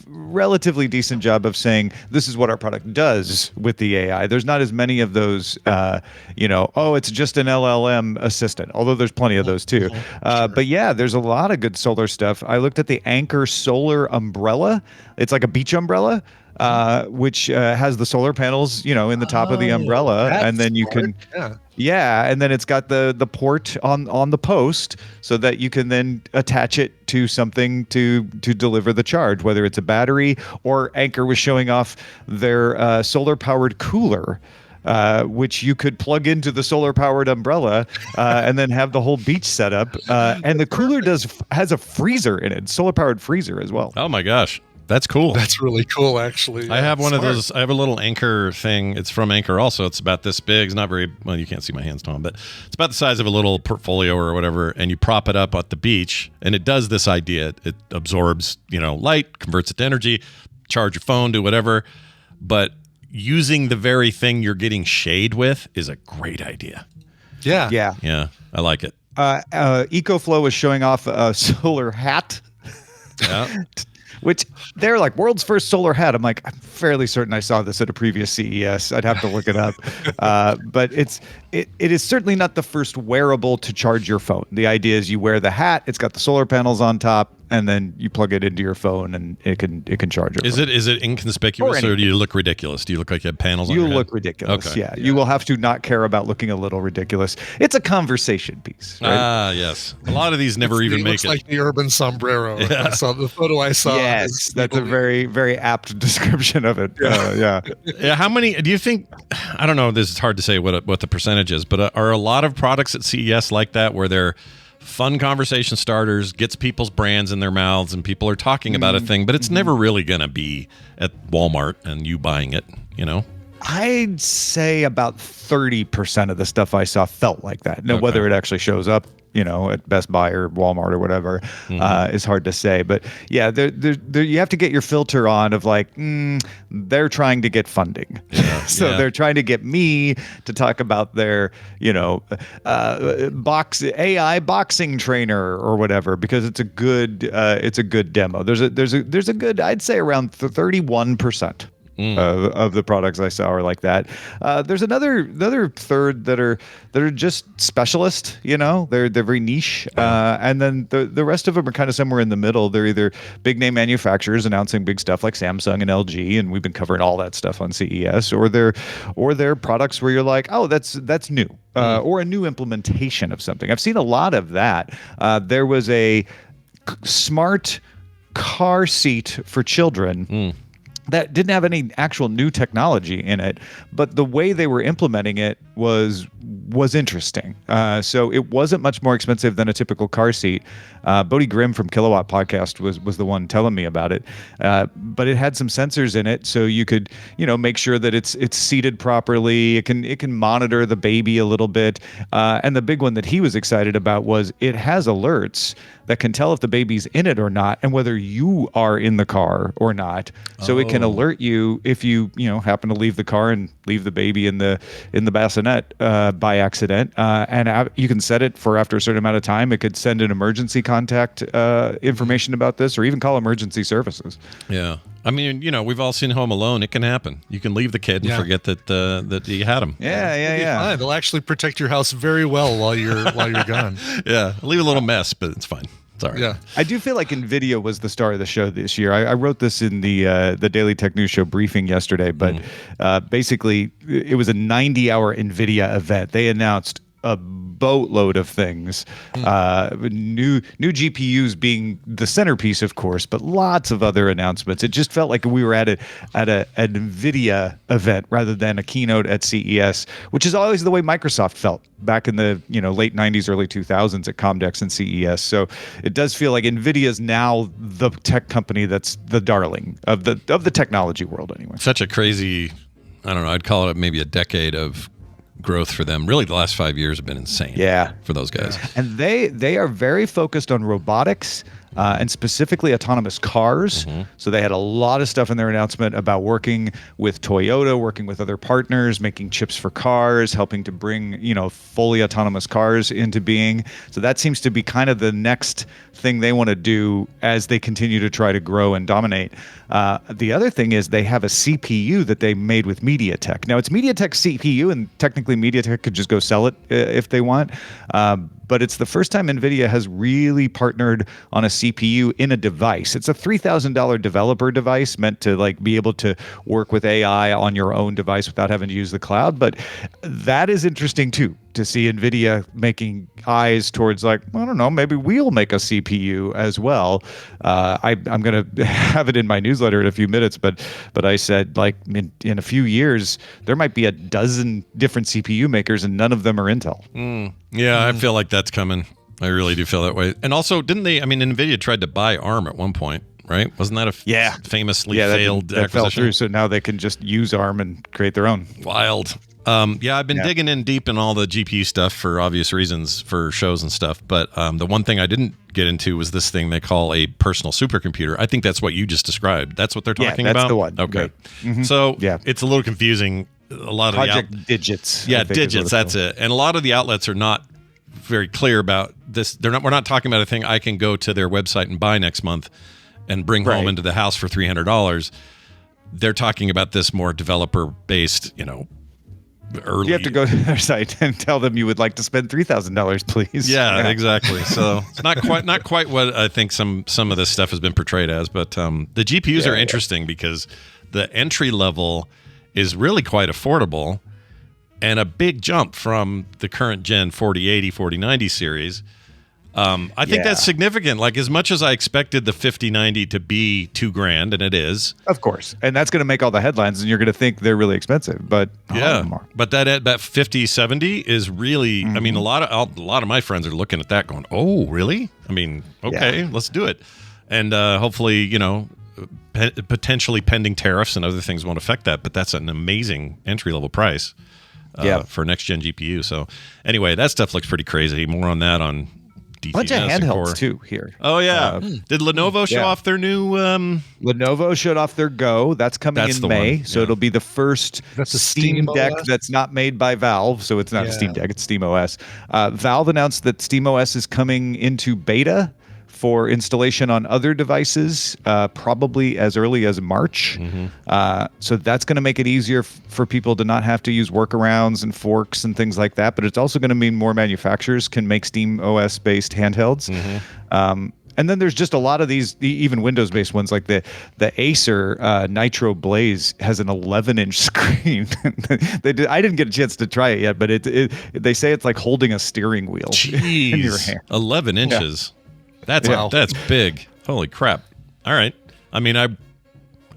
relatively decent job of saying this is what our product does with the AI. There's not as many of those, it's just an LLM assistant, although there's plenty of those too. But yeah, there's a lot of good solar stuff. I looked at the Anchor solar umbrella. It's like a beach umbrella, which has the solar panels, in the top of the umbrella, and then you can, and then it's got the port on the post so that you can then attach it to something to deliver the charge, whether it's a battery or Anchor was showing off their solar powered cooler. Which you could plug into the solar-powered umbrella and then have the whole beach set up. And the cooler has a freezer in it, solar-powered freezer as well. Oh my gosh, that's cool. That's really cool, actually. I have one of those. I have a little Anchor thing. It's from Anchor also. It's about this big. It's not very well. You can't see my hands, Tom, but it's about the size of a little portfolio or whatever. And you prop it up at the beach, and it does this idea. It absorbs, light, converts it to energy, charge your phone, do whatever, but using the very thing you're getting shade with is a great idea. Yeah. I like it. EcoFlow was showing off a solar hat. Yeah. Which they're like, world's first solar hat. I'm like, I'm fairly certain I saw this at a previous CES. I'd have to look it up. But it is certainly not the first wearable to charge your phone. The idea is you wear the hat. It's got the solar panels on top. and then you plug it into your phone, and it can charge it. Is it inconspicuous, or do you look ridiculous? Do you look like you have panels on your head? You look ridiculous. Okay. Yeah. You will have to not care about looking a little ridiculous. It's a conversation piece. Right? Ah, yes. A lot of these never even make it. Looks like the urban sombrero. Yeah. I saw the photo I saw. Yes, that's a very, very apt description of it. Yeah. Yeah. How many do you think? I don't know. This is hard to say what the percentage is, but are a lot of products at CES like that, where they're fun conversation starters, gets people's brands in their mouths, and people are talking about a thing, but it's never really going to be at Walmart and you buying it, you know? I'd say about 30% of the stuff I saw felt like that. Now, whether it actually shows up, at Best Buy or Walmart or whatever, is hard to say. But yeah, there, you have to get your filter on of like, they're trying to get funding. So they're trying to get me to talk about their, AI boxing trainer or whatever, because it's a good demo. There's a good, I'd say around 31%. Of the products I saw are like that. There's another third that are just specialist. They're very niche, and then the rest of them are kind of somewhere in the middle. They're either big name manufacturers announcing big stuff like Samsung and LG, and we've been covering all that stuff on CES, or they're products where you're like, oh, that's new, or a new implementation of something. I've seen a lot of that. There was a smart car seat for children. That didn't have any actual new technology in it, but the way they were implementing it was interesting. So it wasn't much more expensive than a typical car seat. Bodie Grimm from Kilowatt Podcast was the one telling me about it. But it had some sensors in it, so you could make sure that it's seated properly. It can monitor the baby a little bit. And the big one that he was excited about was it has alerts that can tell if the baby's in it or not, and whether you are in the car or not. So it can alert you if you happen to leave the car and leave the baby in the bassinet by accident. And you can set it for after a certain amount of time. It could send an emergency contact information about this, or even call emergency services. Yeah. I mean, we've all seen Home Alone. It can happen. You can leave the kid and forget that you had him. Yeah. Fine. They'll actually protect your house very well while you're gone. Yeah, leave a little mess, but it's fine. Sorry. Yeah. I do feel like NVIDIA was the star of the show this year. I wrote this in the Daily Tech News Show briefing yesterday, but basically it was a 90-hour NVIDIA event. They announced a boatload of things, new GPUs being the centerpiece, of course, but lots of other announcements. It just felt like we were at an NVIDIA event rather than a keynote at CES, which is always the way Microsoft felt back in the late 90s, early 2000s at Comdex and CES. So it does feel like NVIDIA is now the tech company that's the darling of the technology world anyway. Such a crazy, I don't know, I'd call it maybe a decade of growth for them. Really, the last 5 years have been insane. For those guys. And they are very focused on robotics and specifically autonomous cars. So they had a lot of stuff in their announcement about working with Toyota, working with other partners, making chips for cars, helping to bring fully autonomous cars into being. So that seems to be kind of the next thing they want to do as they continue to try to grow and dominate. The other thing is they have a CPU that they made with MediaTek. Now it's MediaTek's CPU, and technically MediaTek could just go sell it if they want. But it's the first time NVIDIA has really partnered on a CPU in a device. It's a $3,000 developer device meant to be able to work with AI on your own device without having to use the cloud. But that is interesting too, to see NVIDIA making eyes towards I don't know, maybe we'll make a CPU as well. I'm going to have it in my newsletter in a few minutes, but I said in a few years, there might be a dozen different CPU makers and none of them are Intel. Yeah, I feel like that's coming. I really do feel that way. And also, didn't they? I mean, NVIDIA tried to buy ARM at one point, right? Wasn't that a famously failed that acquisition? fell through. So now they can just use ARM and create their own. Wild. I've been digging in deep in all the GPU stuff for obvious reasons for shows and stuff. But the one thing I didn't get into was this thing they call a personal supercomputer. I think that's what you just described. That's what they're talking about? Yeah, that's the one. Okay. Right. So it's a little confusing. A lot of Project Digits. Yeah, Digits. That's it. And a lot of the outlets are not very clear about this. We're not talking about a thing I can go to their website and buy next month and bring home into the house for $300. They're talking about this more developer based, early. You have to go to their site and tell them you would like to spend $3,000, please. Yeah, exactly. So it's not quite what I think some of this stuff has been portrayed as. But the GPUs are interesting because the entry level is really quite affordable and a big jump from the current gen 4080, 4090 series. I think that's significant. Like, as much as I expected the 5090 to be $2,000, and it is, of course, and that's going to make all the headlines, and you're going to think they're really expensive. But but that 5070 is really. I mean, a lot of my friends are looking at that, going, "Oh, really? I mean, okay, let's do it." And hopefully, potentially pending tariffs and other things won't affect that. But that's an amazing entry level price for next gen GPU. So anyway, that stuff looks pretty crazy. More on that on. DTS bunch of handhelds too here. Oh yeah, did Lenovo show off their new? Lenovo showed off their Go. That's coming in May, so it'll be the first Steam Deck that's not made by Valve. So it's not a Steam Deck; it's Steam OS. Valve announced that Steam OS is coming into beta for installation on other devices, probably as early as March. So that's going to make it easier for people to not have to use workarounds and forks and things like that. But it's also going to mean more manufacturers can make Steam OS based handhelds. And then there's just a lot of these, even Windows based ones, like the Acer Nitro Blaze has an 11-inch screen. I didn't get a chance to try it yet, but they say it's like holding a steering wheel in your hand. 11 inches. That's big. Holy crap. All right. I mean, I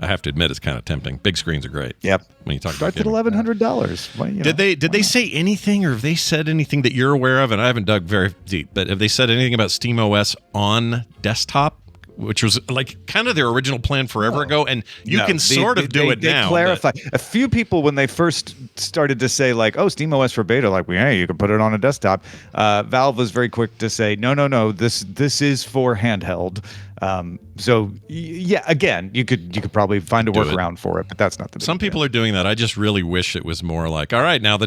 have to admit it's kind of tempting. Big screens are great. Yep. When you talk Starts about at $1,100. Well, did they say anything, or have they said anything that you're aware of? And I haven't dug very deep, but have they said anything about SteamOS on desktop? Which was like kind of their original plan forever ago, and you can sort of do it now. They clarify. A few people, when they first started to say like, "Oh, SteamOS for beta," like, "Hey, you can put it on a desktop." Valve was very quick to say, "No, this is for handheld." So yeah, again, you could probably find a workaround for it, but that's not the big Some people are doing that. I just really wish it was more like, all right, now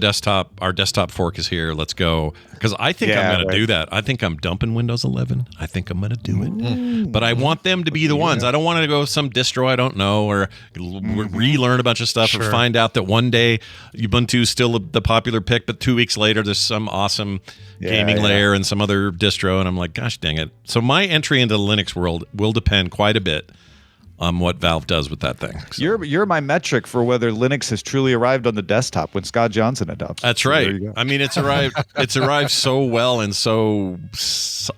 our desktop fork is here. Let's go. Because I think I'm going to do that. I think I'm dumping Windows 11. I think I'm going to do it. But I want them to be the ones. I don't want to go some distro I don't know or relearn a bunch of stuff or find out that one day Ubuntu's still the popular pick, but 2 weeks later there's some awesome gaming layer and some other distro, and I'm like, gosh dang it. So my entry into the Linux world will depend quite a bit on what Valve does with that thing. So. You're my metric for whether Linux has truly arrived on the desktop when Scott Johnson adopts. That's right. I mean, it's arrived so well and so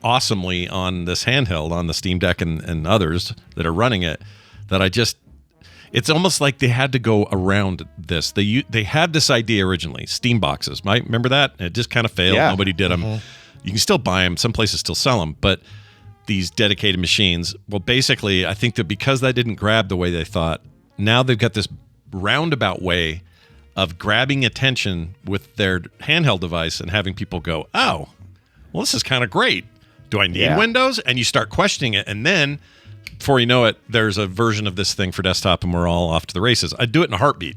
awesomely on this handheld, on the Steam Deck and others that are running it, that it's almost like they had to go around this. They had this idea originally, Steam boxes. Right? Remember that? It just kind of failed. Yeah. Nobody did them. You can still buy them. Some places still sell them, but these dedicated machines. Well, basically, I think that because that didn't grab the way they thought, now they've got this roundabout way of grabbing attention with their handheld device and having people go, oh, well, this is kind of great. Do I need Windows? And you start questioning it. And then before you know it, there's a version of this thing for desktop and we're all off to the races. I do it in a heartbeat.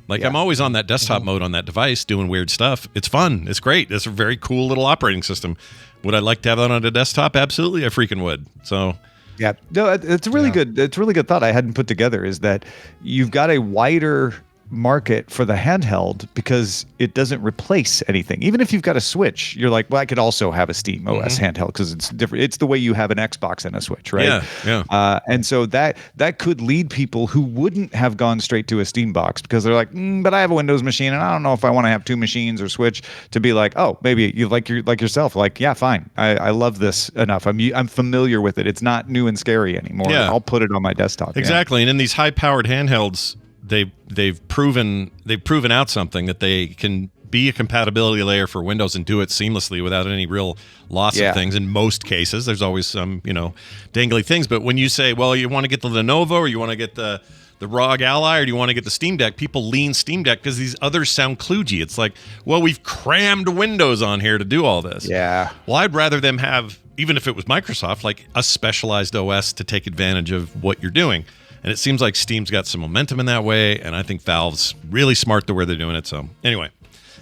Like I'm always on that desktop mode on that device doing weird stuff. It's fun. It's great. It's a very cool little operating system. Would I like to have that on a desktop? Absolutely, I freaking would. So, yeah, no, it's a really good. It's a really good thought I hadn't put together. Is that you've got a wider market for the handheld because it doesn't replace anything. Even if you've got a Switch, you're like, well, I could also have a Steam OS handheld because it's different. It's the way you have an Xbox and a Switch, right? Yeah. And so that could lead people who wouldn't have gone straight to a Steam box because they're like, but I have a Windows machine and I don't know if I want to have two machines or Switch, to be like, oh, maybe you like yourself, like, yeah, fine. I love this enough. I'm familiar with it. It's not new and scary anymore. Yeah. I'll put it on my desktop. Exactly. And in these high-powered handhelds, they've proven out something that they can be a compatibility layer for Windows and do it seamlessly without any real loss of things. In most cases, there's always some dangly things. But when you say, well, you want to get the Lenovo or you want to get the ROG Ally or do you want to get the Steam Deck, people lean Steam Deck because these others sound kludgy. It's like, well, we've crammed Windows on here to do all this. Yeah. Well, I'd rather them have, even if it was Microsoft, like a specialized OS to take advantage of what you're doing. And it seems like Steam's got some momentum in that way, and I think Valve's really smart the way they're doing it. So anyway,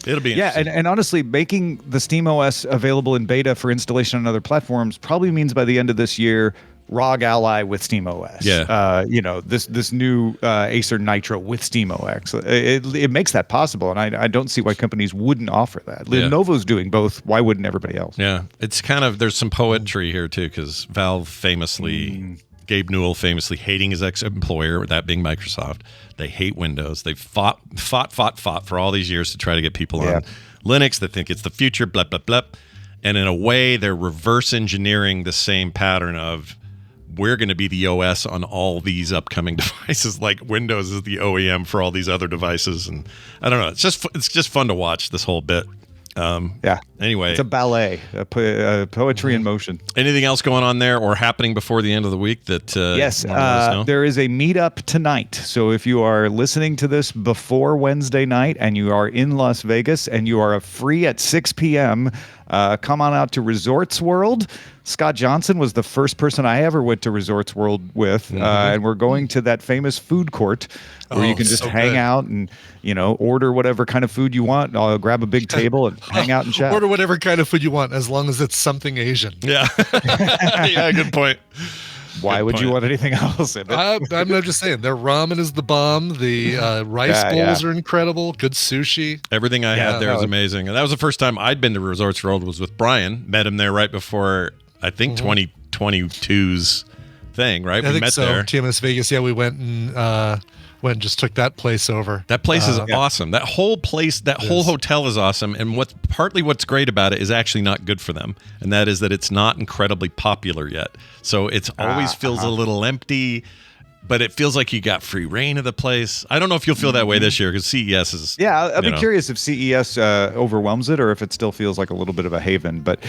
it'll be interesting. And honestly, making the Steam OS available in beta for installation on other platforms probably means by the end of this year, ROG Ally with SteamOS. Yeah. This new Acer Nitro with SteamOS. It makes that possible, and I don't see why companies wouldn't offer that. Lenovo's doing both. Why wouldn't everybody else? Yeah, it's kind of, there's some poetry here too, because Valve famously, Gabe Newell famously hating his ex-employer, that being Microsoft. They hate Windows. They fought for all these years to try to get people on Linux. They think it's the future, blah, blah, blah. And in a way, they're reverse engineering the same pattern of, we're going to be the OS on all these upcoming devices, like Windows is the OEM for all these other devices. And I don't know. It's just fun to watch this whole bit. Anyway, it's a ballet, poetry in motion. Anything else going on there or happening before the end of the week that yes, there is a meetup tonight. So if you are listening to this before Wednesday night and you are in Las Vegas and you are free at 6 p.m., come on out to Resorts World. Scott Johnson was the first person I ever went to Resorts World with, and we're going to that famous food court where you can just hang out and order whatever kind of food you want. I'll grab a big table and hang out and chat. Order whatever kind of food you want, as long as it's something Asian. Yeah, yeah, good point. Why would you want anything else in it? I'm just saying, their ramen is the bomb. The rice bowls are incredible. Good sushi. Everything I had there was amazing. And that was the first time I'd been to Resorts World was with Brian. Met him there right before, I think, 2022's thing, right? I think met so. there. TMS Vegas, we went and just took that place over. That place is awesome. That whole place, whole hotel is awesome. And what's great about it is actually not good for them. And that is that it's not incredibly popular yet. So it's always feels a little empty, but it feels like you got free reign of the place. I don't know if you'll feel that way this year because CES is. Yeah, I'd be curious if CES overwhelms it or if it still feels like a little bit of a haven. But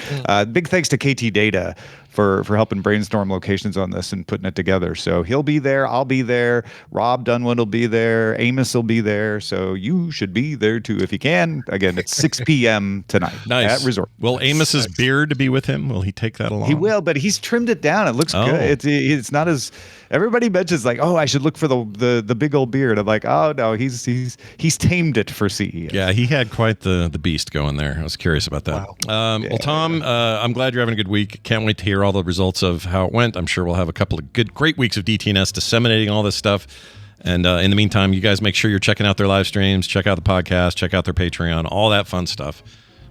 big thanks to KT Data for helping brainstorm locations on this and putting it together. So he'll be there. I'll be there. Rob Dunwood will be there. Amos will be there. So you should be there too if you can. Again, it's 6 p.m. tonight at Resort. Will Amos's beard be with him? Will he take that along? He will, but he's trimmed it down. It looks good. It's not as everybody mentions like, I should look for the big old beard. I'm like, oh no, he's tamed it for CES. Yeah, he had quite the beast going there. I was curious about that. Wow. Well, Tom, I'm glad you're having a good week. Can't wait to hear all the results of how it went. I'm sure we'll have a couple of great weeks of DTNS disseminating all this stuff. And in the meantime, you guys make sure you're checking out their live streams, check out the podcast, check out their Patreon, all that fun stuff.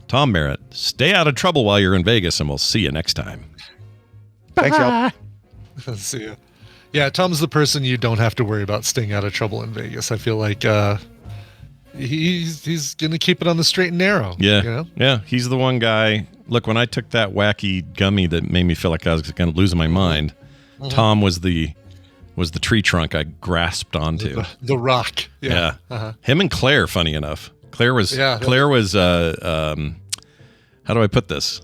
Tom Merritt, stay out of trouble while you're in Vegas, and we'll see you next time. Thanks, y'all. See you. Yeah, Tom's the person you don't have to worry about staying out of trouble in Vegas. I feel like he's going to keep it on the straight and narrow. Yeah, yeah. He's the one guy. Look, when I took that wacky gummy that made me feel like I was going to lose my mind, Tom was the tree trunk I grasped onto. The rock. Yeah. Him and Claire, funny enough. Claire was how do I put this?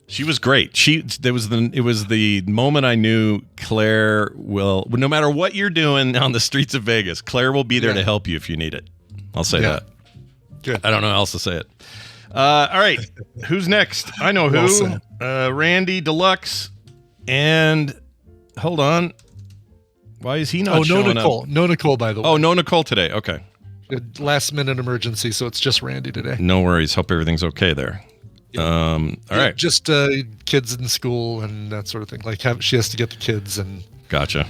She was great. It was the moment I knew Claire will, no matter what you're doing on the streets of Vegas, Claire will be there to help you if you need it. I'll say that. Good. I don't know how else to say it. All right. Who's next? I know who. Randy Deluxe. And hold on. Why is he not showing Nicole. up? No Nicole, by the way. Oh, no Nicole today. Okay. Last minute emergency, so it's just Randy today. No worries. Hope everything's okay there. All right. Just kids in school and that sort of thing. Like she has to get the kids and. Gotcha.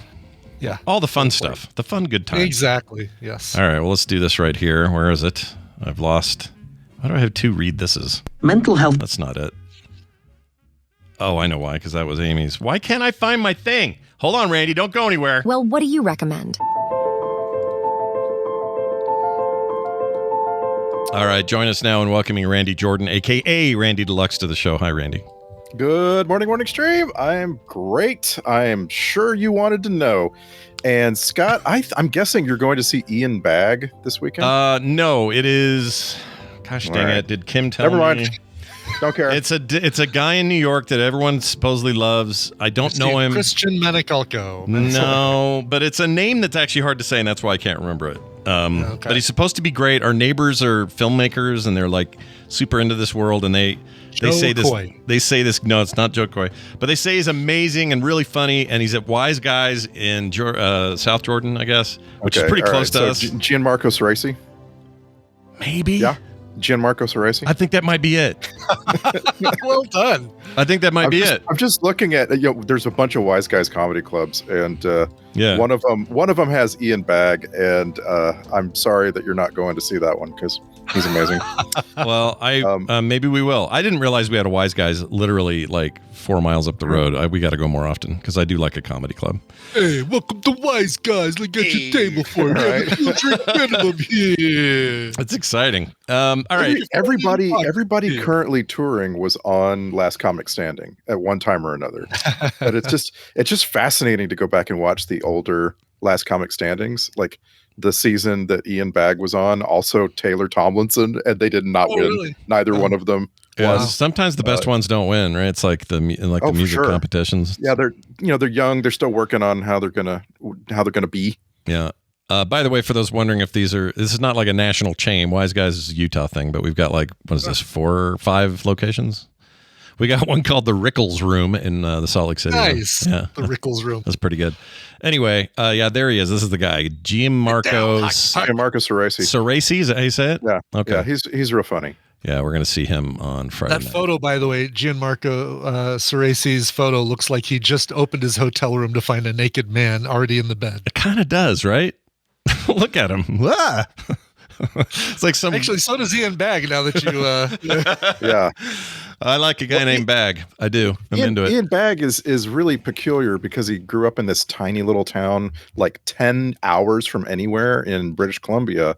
Yeah. All the fun stuff. The fun good times. Exactly. Yes. All right. Well, let's do this right here. Where is it? I've lost. Why do I have two read thises? Mental health. That's not it. Oh, I know why. Because that was Amy's. Why can't I find my thing? Hold on, Randy. Don't go anywhere. Well, what do you recommend? All right. Join us now in welcoming Randy Jordan, a.k.a. Randy Deluxe, to the show. Hi, Randy. Good morning, stream. I am great. I am sure you wanted to know. And Scott, I'm guessing you're going to see Ian Bagg this weekend? No, it is. Gosh dang it! Did Kim tell me? Never mind. Don't care. It's a guy in New York that everyone supposedly loves. I don't know him. Christian Manicalco. No, but it's a name that's actually hard to say, and that's why I can't remember it. But he's supposed to be great. Our neighbors are filmmakers, and they're like super into this world, and they say this. They say this. No, it's not Joe Coy, but they say he's amazing and really funny, and he's at Wise Guys in South Jordan, I guess, which is pretty close to us. Gianmarco Ceresi? Maybe. Yeah. Gianmarco Ceresi? I think that might be it. Well done. I think that might be it. I'm just looking at there's a bunch of Wise Guys comedy clubs, and yeah, one of them has Ian Bagg, and I'm sorry that you're not going to see that one because he's amazing. Well, maybe we will. I didn't realize we had a Wise Guys literally like 4 miles up the road. We got to go more often because I do like a comedy club. Hey, welcome to Wise Guys. Let's get your table for you. Right. You'll drink minimum here. That's exciting. All right. Everybody currently touring was on Last Comic Standing at one time or another. But it's just fascinating to go back and watch the older Last Comic Standings, like the season that Ian Bagg was on, also Taylor Tomlinson, and they did not win. Really? Neither one of them. Yeah, sometimes the best ones don't win, right? It's like the music competitions. Yeah, they're young. They're still working on how they're gonna be. Yeah. By the way, for those wondering if this is not like a national chain. Wise Guys is a Utah thing, but we've got like, what is this, 4 or 5 locations? We got one called the Rickles Room in the Salt Lake City. Nice. Yeah. The Rickles Room. That's pretty good. Anyway, there he is. This is the guy, Gianmarco Cerasi. Cerasi, is that how you say it? Yeah. Okay. Yeah, he's real funny. Yeah, we're going to see him on Friday That night. photo, by the way, Gianmarco Cerasi's photo looks like he just opened his hotel room to find a naked man already in the bed. It kind of does, right? Look at him. Ah! It's like some. Actually, so does Ian Bagg. Now that you, yeah, I like a guy named Bagg. I do. I'm into it. Ian Bagg is really peculiar because he grew up in this tiny little town, like 10 hours from anywhere in British Columbia.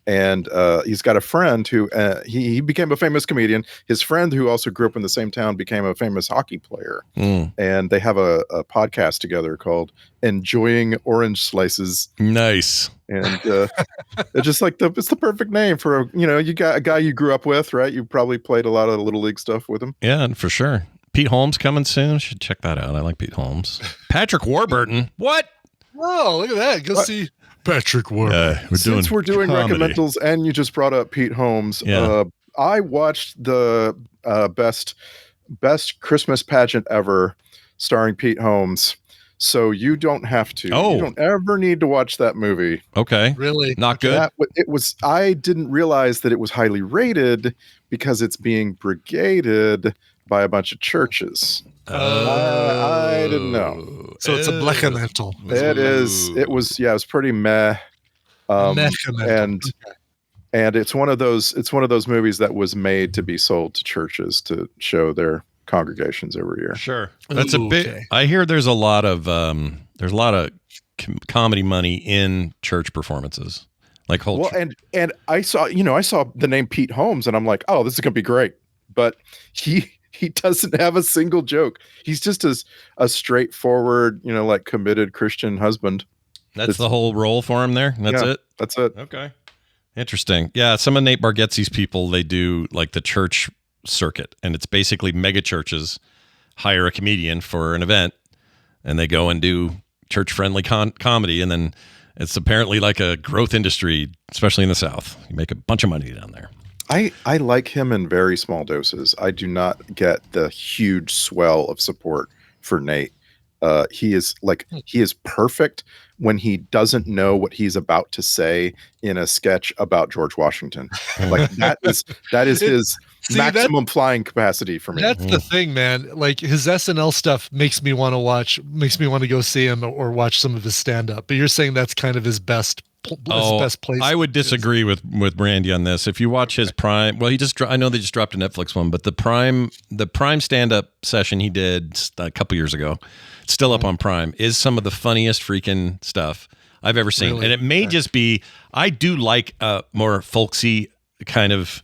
And he's got a friend who he became a famous comedian. His friend, who also grew up in the same town, became a famous hockey player. And they have a podcast together called Enjoying Orange Slices. Nice. And it's just like it's the perfect name for you got a guy you grew up with, right? You probably played a lot of Little League stuff with him. Yeah, for sure. Pete Holmes coming soon. Should check that out. I like Pete Holmes. Patrick Warburton. What? oh, look at that. Go see Patrick Warburton. Since we're doing recommendals and you just brought up Pete Holmes, I watched the best Christmas pageant ever starring Pete Holmes. So you don't have to. Oh. You don't ever need to watch that movie. Okay. Really? Not good? I didn't realize that it was highly rated because it's being brigaded by a bunch of churches. I didn't know. So it's a blechemental. It was pretty meh. And it's one of those movies that was made to be sold to churches to show their congregations every year. Sure. That's a bit. I hear there's a lot of comedy money in church performances. Like and I saw the name Pete Holmes and I'm like, oh, this is gonna be great. But he doesn't have a single joke. He's just a straightforward, like committed Christian husband. That's the whole role for him there. That's it. Okay. Interesting. Yeah. Some of Nate Bargatze's people, they do like the church circuit, and it's basically mega churches hire a comedian for an event and they go and do church friendly comedy. And then it's apparently like a growth industry, especially in the South. You make a bunch of money down there. I like him in very small doses. I do not get the huge swell of support for Nate. He is perfect when he doesn't know what he's about to say in a sketch about George Washington. Like that is his maximum flying capacity for me. That's the thing, man. Like his SNL stuff makes me want to go see him or watch some of his stand up. But you're saying that's kind of his best place. I would disagree with Randy on this. If you watch his Prime, well, I know they just dropped a Netflix one, but the Prime stand up session he did a couple years ago, it's still up on Prime, is some of the funniest freaking stuff I've ever seen. Really? And it may just be, I do like a more folksy kind of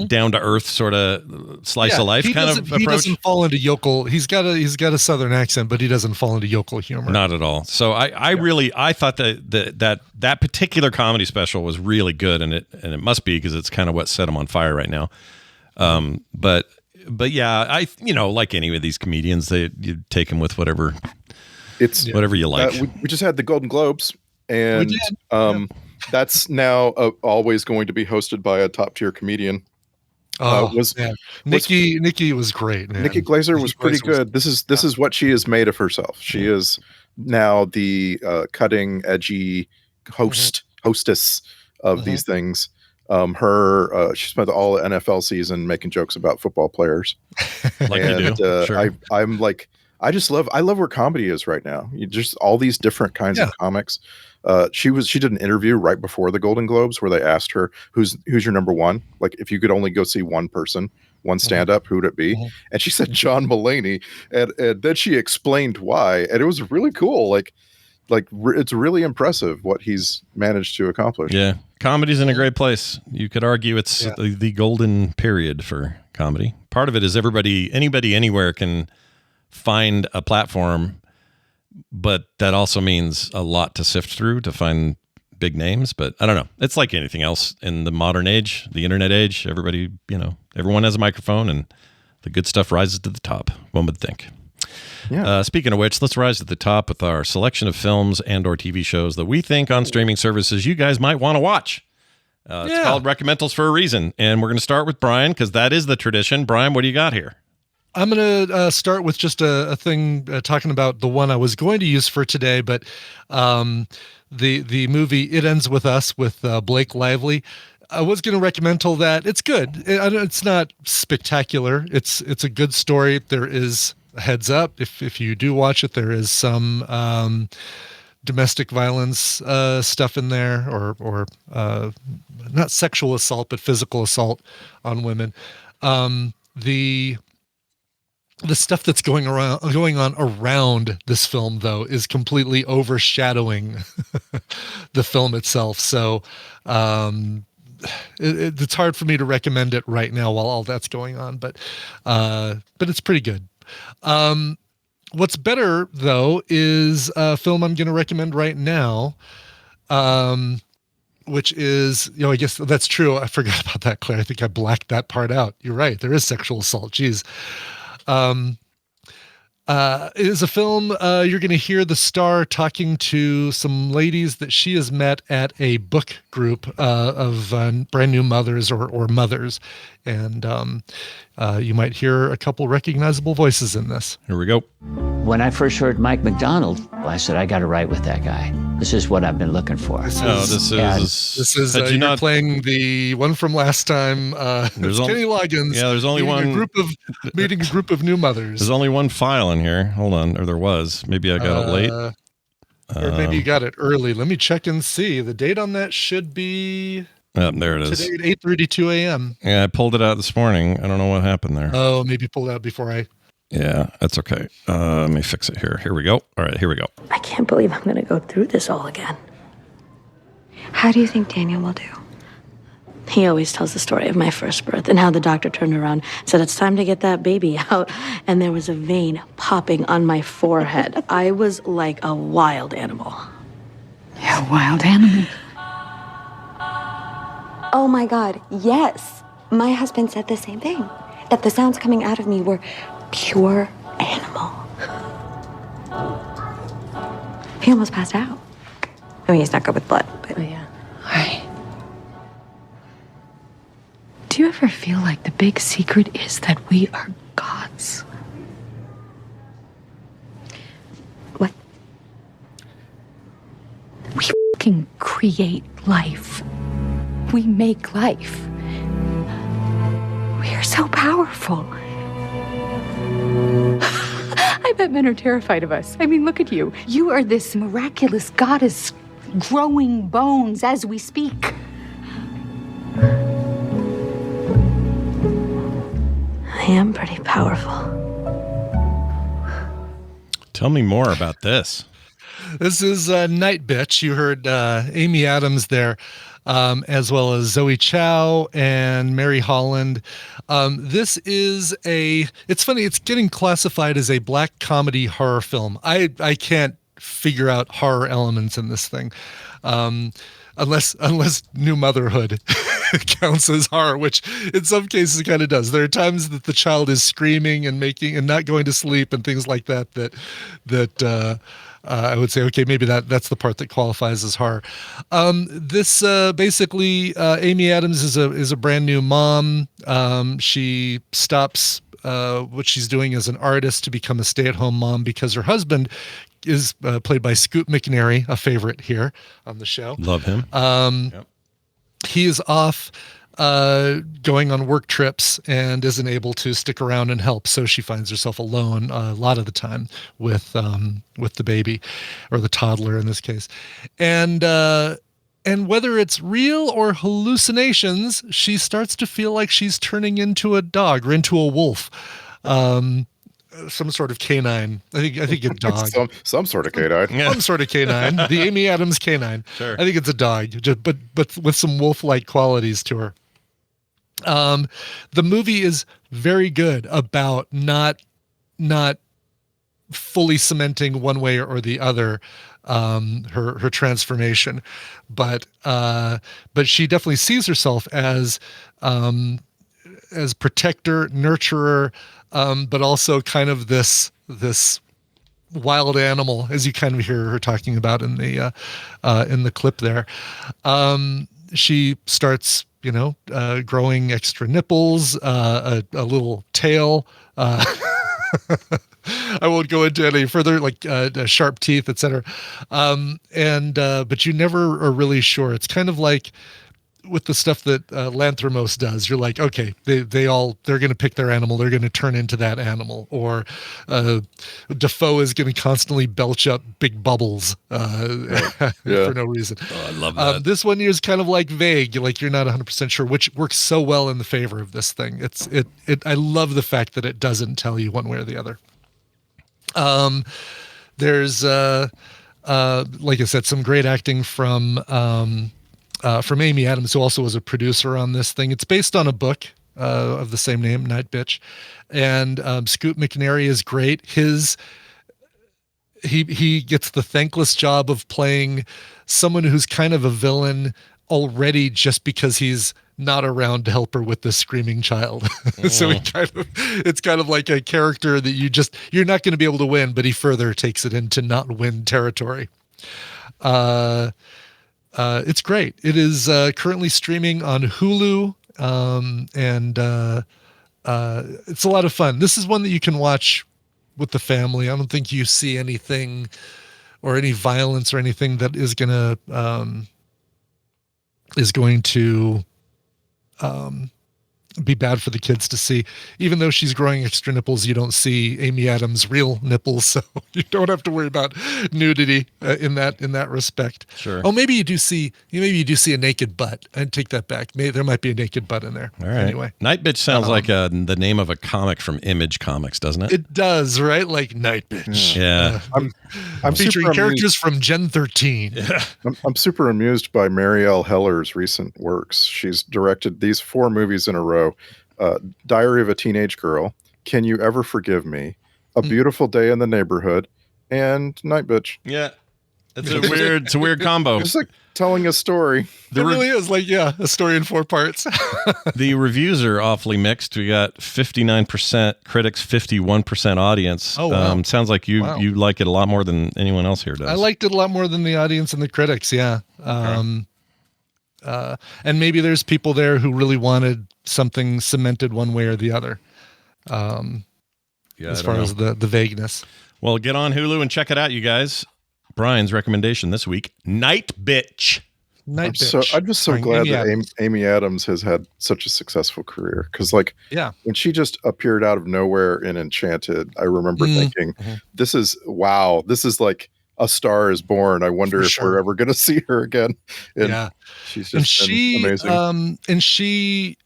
down to earth sort of slice of life kind of approach. He doesn't fall into yokel. He's got a Southern accent, but he doesn't fall into yokel humor. Not at all. So I thought that particular comedy special was really good, and it must be because it's kind of what set him on fire right now. But yeah, like any of these comedians, you take them with whatever you like. We just had the Golden Globes, and that's now always going to be hosted by a top tier comedian. Nikki was great, man. Nikki Glaser was pretty good. This is what she has made of herself. She is now the cutting edgy hostess of these things. She spent all the NFL season making jokes about football players. Like you do. Sure. I'm like, I love where comedy is right now. You just all these different kinds of comics. She did an interview right before the Golden Globes where they asked her who's your number one. Like if you could only go see one person, one stand up, who would it be? And she said John Mulaney, and then she explained why, and it was really cool. Like it's really impressive what he's managed to accomplish. Yeah, comedy's in a great place. You could argue it's the golden period for comedy. Part of it is anybody, anywhere can find a platform, but that also means a lot to sift through to find big names. But I don't know. It's like anything else in the modern age, the internet age. Everyone has a microphone, and the good stuff rises to the top, one would think. Yeah. Speaking of which, let's rise to the top with our selection of films and or TV shows that we think on streaming services you guys might want to watch. It's called Recommendals for a reason. And we're going to start with Brian because that is the tradition. Brian, what do you got here? I'm going to start with just a thing talking about the one I was going to use for today, but the movie It Ends With Us with Blake Lively. I was going to recommend that. It's good. It's not spectacular. It's a good story. There is a heads up. If you do watch it, there is some domestic violence stuff in there, or not sexual assault, but physical assault on women. The stuff that's going on around this film, though, is completely overshadowing the film itself. So it's hard for me to recommend it right now while all that's going on, but it's pretty good. What's better, though, is a film I'm going to recommend right now, which is, I guess that's true. I forgot about that, Claire. I think I blacked that part out. You're right. There is sexual assault. Jeez. It is a film, you're going to hear the star talking to some ladies that she has met at a book group of brand new mothers or mothers. And you might hear a couple recognizable voices in this. Here we go. When I first heard Mike McDonald, I said, I got to write with that guy. This is what I've been looking for. This is you're playing the one from last time. There's Kenny Loggins. Yeah, there's only one. Meeting a group of new mothers. There's only one file in here. Hold on. Or there was. Maybe I got it late. Or maybe you got it early. Let me check and see. The date on that should be... there it is. Today at 8:32 a.m. Yeah, I pulled it out this morning. I don't know what happened there. Oh, maybe you pulled it out before I... Yeah, that's okay. Let me fix it here. Here we go. All right, here we go. I can't believe I'm going to go through this all again. How do you think Daniel will do? He always tells the story of my first birth and how the doctor turned around and said, it's time to get that baby out. And there was a vein popping on my forehead. I was like a wild animal. You're a wild animal. Oh my God, yes. My husband said the same thing. That the sounds coming out of me were pure animal. He almost passed out. I mean, he's not good with blood, but... Oh, yeah. All right. Do you ever feel like the big secret is that we are gods? What? We fucking create life. We make life. We are so powerful. I bet men are terrified of us. I mean, look at you. You are this miraculous goddess growing bones as we speak. I am pretty powerful. Tell me more about this. This is Night Bitch. You heard Amy Adams there, as well as Zoe Chow and Mary Holland. This is it's funny, it's getting classified as a black comedy horror film. I can't figure out horror elements in this thing. Unless new motherhood counts as horror, which in some cases it kind of does. There are times that the child is screaming and not going to sleep and things like that I would say, okay, maybe that's the part that qualifies as horror. This basically, Amy Adams is a brand new mom. She stops what she's doing as an artist to become a stay-at-home mom because her husband is played by Scoot McNairy, a favorite here on the show. Love him. Yep. he is off going on work trips and isn't able to stick around and help. So she finds herself alone a lot of the time with the baby, or the toddler in this case. And whether it's real or hallucinations, she starts to feel like she's turning into a dog or into a wolf. Some sort of canine. I think a dog. some sort of canine. Some sort of canine. The Amy Adams canine. Sure. I think it's a dog, but with some wolf-like qualities to her. The movie is very good about not fully cementing one way or the other her transformation, but she definitely sees herself as protector, nurturer, but also kind of this wild animal, as you kind of hear her talking about in the clip there. She starts, growing extra nipples, a little tail. I won't go into any further, like sharp teeth, etc. But you never are really sure. It's kind of like with the stuff that Lanthrimos does. You're like, okay, they're going to pick their animal. They're going to turn into that animal. Or Defoe is going to constantly belch up big bubbles for no reason. Oh, I love that. This one is kind of like vague, like you're not 100% sure, which works so well in the favor of this thing. I love the fact that it doesn't tell you one way or the other. There's like I said, some great acting from Amy Adams, who also was a producer on this thing. It's based on a book of the same name, Night Bitch, and Scoot McNairy is great. He gets the thankless job of playing someone who's kind of a villain already, just because he's not around to help her with this screaming child. So it's kind of like a character that you're not going to be able to win, but he further takes it into not win territory. It's great. It is currently streaming on Hulu, and it's a lot of fun. This is one that you can watch with the family. I don't think you see anything or any violence or anything that is going to be bad for the kids to see. Even though she's growing extra nipples, you don't see Amy Adams' real nipples, so you don't have to worry about nudity in that respect. Sure. Oh, maybe you do see a naked butt. I'd take that back. Maybe there might be a naked butt in there. All right. Anyway, Night Bitch sounds like the name of a comic from Image Comics, doesn't it? It does, right? Like Night Bitch. Yeah. I'm featuring super characters from Gen 13. Yeah. I'm super amused by Marielle Heller's recent works. She's directed these 4 movies in a row. Diary of a Teenage Girl, Can You Ever Forgive Me, A Beautiful Day in the Neighborhood, and Night Bitch. Yeah. It's a weird combo. It's like telling a story. It really is like, a story in 4 parts. The reviews are awfully mixed. We got 59% critics, 51% audience. Oh, wow. Sounds like you like it a lot more than anyone else here does. I liked it a lot more than the audience and the critics. Yeah. And maybe there's people there who really wanted something cemented one way or the other. As far as the vagueness. Well, get on Hulu and check it out, you guys. Brian's recommendation this week: Night Bitch. I'm just so glad that Amy Adams has had such a successful career, because when she just appeared out of nowhere in Enchanted, I remember thinking, this is like A Star Is Born. I wonder if we're ever going to see her again. And she's just been amazing. And she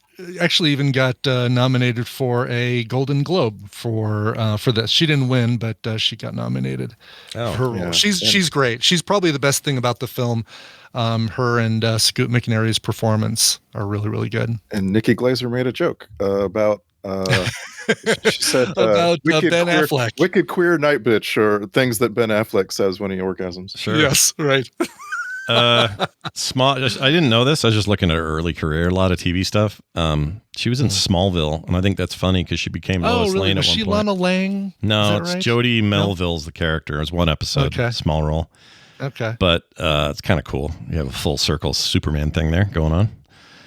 actually even got nominated for a Golden Globe for this. She didn't win, but she got nominated for her role. She's great. She's probably the best thing about the film. Her and Scoot McNairy's performance are really, really good. And Nikki Glaser made a joke about she said about Ben Affleck. Wicked queer night bitch, or things that Ben Affleck says when he orgasms. Sure. Yes, right. Small. I didn't know this. I was just looking at her early career, a lot of TV stuff. She was in Smallville, and I think that's funny because she became Lois Lane at one point. Was she Lana Lang? No, it's right? Jodie Melville's the character. It was one episode, small role. Okay, but it's kind of cool. You have a full circle Superman thing there going on.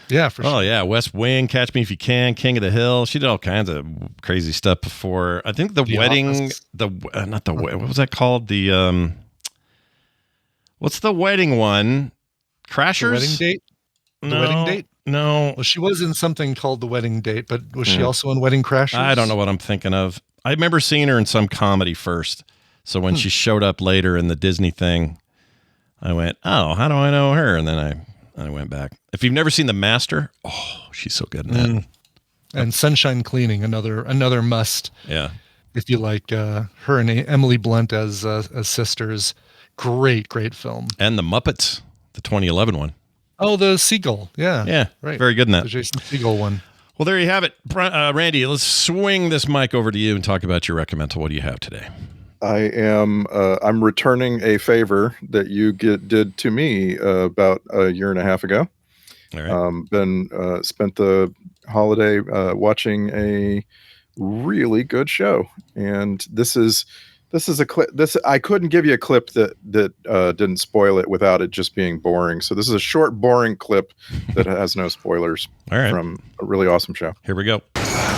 Yeah, for sure. Oh yeah, West Wing, Catch Me If You Can, King of the Hill. She did all kinds of crazy stuff before. I think the wedding, what was that called? The what's the wedding one? Crashers? The Wedding Date? The Wedding Date? No. Well, she was in something called The Wedding Date, but was she also in Wedding Crashers? I don't know what I'm thinking of. I remember seeing her in some comedy first. So when she showed up later in the Disney thing, I went, oh, how do I know her? And then I went back. If you've never seen The Master, oh, she's so good in that. And Sunshine Cleaning, another must. Yeah. If you like her and Emily Blunt as sisters, great film. And The Muppets, the 2011 one. Oh, the Seagull, yeah, right, very good in that. The Jason Segel one. Well, there you have it, Randy. Let's swing this mic over to you and talk about your recommendal. What do you have today? I'm returning a favor that you did to me about a year and a half ago. All right. Spent the holiday watching a really good show, and this is a clip. I couldn't give you a clip that didn't spoil it without it just being boring. So this is a short, boring clip that has no spoilers. All right. From a really awesome show. Here we go.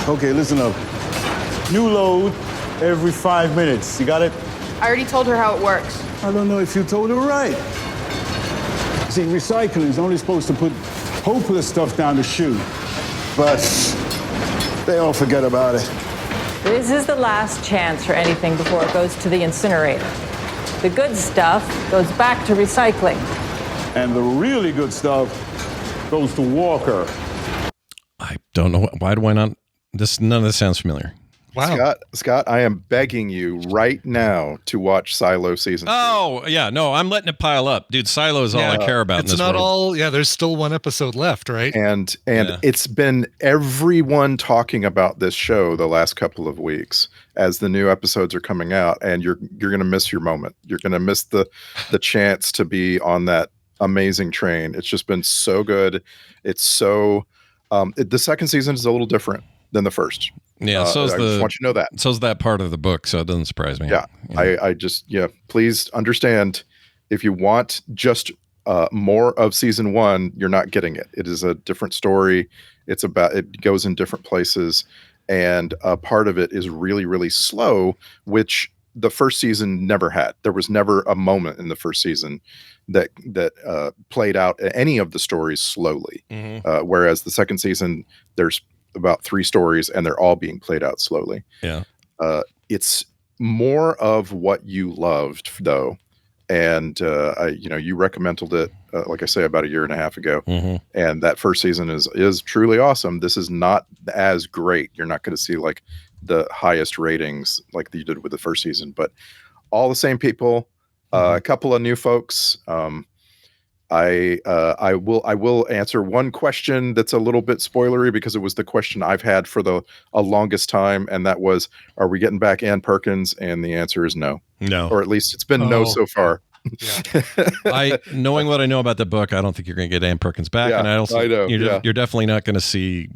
Okay, listen up. New load every 5 minutes. You got it? I already told her how it works. I don't know if you told her right. See, recycling is only supposed to put hopeless stuff down the chute, but they all forget about it. This is the last chance for anything before it goes to the incinerator. The good stuff goes back to recycling. And the really good stuff goes to Walker. I don't know. Why do I not? None of this sounds familiar. Wow. Scott, I am begging you right now to watch Silo season 3. Oh, yeah. No, I'm letting it pile up. Dude, Silo is all I care about in this not world. all. Yeah, there's still one episode left, right? And it's been everyone talking about this show the last couple of weeks as the new episodes are coming out, and you're going to miss your moment. You're going to miss the chance to be on that amazing train. It's just been so good. It's so the second season is a little different than the first. Yeah, I just want you to know that. So's that part of the book, so it doesn't surprise me. Yeah, I just please understand, if you want just more of season 1, you're not getting it. It is a different story. It goes in different places, and part of it is really, really slow, which the first season never had. There was never a moment in the first season that played out any of the stories slowly. Mm-hmm. Whereas the second season, there's about 3 stories and they're all being played out slowly. Yeah. It's more of what you loved though. And you recommended it, like I say, about a year and a half ago. Mm-hmm. And that first season is truly awesome. This is not as great. You're not going to see like the highest ratings like you did with the first season, but all the same people, a couple of new folks. I will answer one question that's a little bit spoilery because it was the question I've had for a longest time, and that was, are we getting back Ann Perkins? And the answer is no. No. Or at least it's been no so far. Yeah. Knowing what I know about the book, I don't think you're going to get Ann Perkins back. Yeah, and I know. You're definitely not going to see,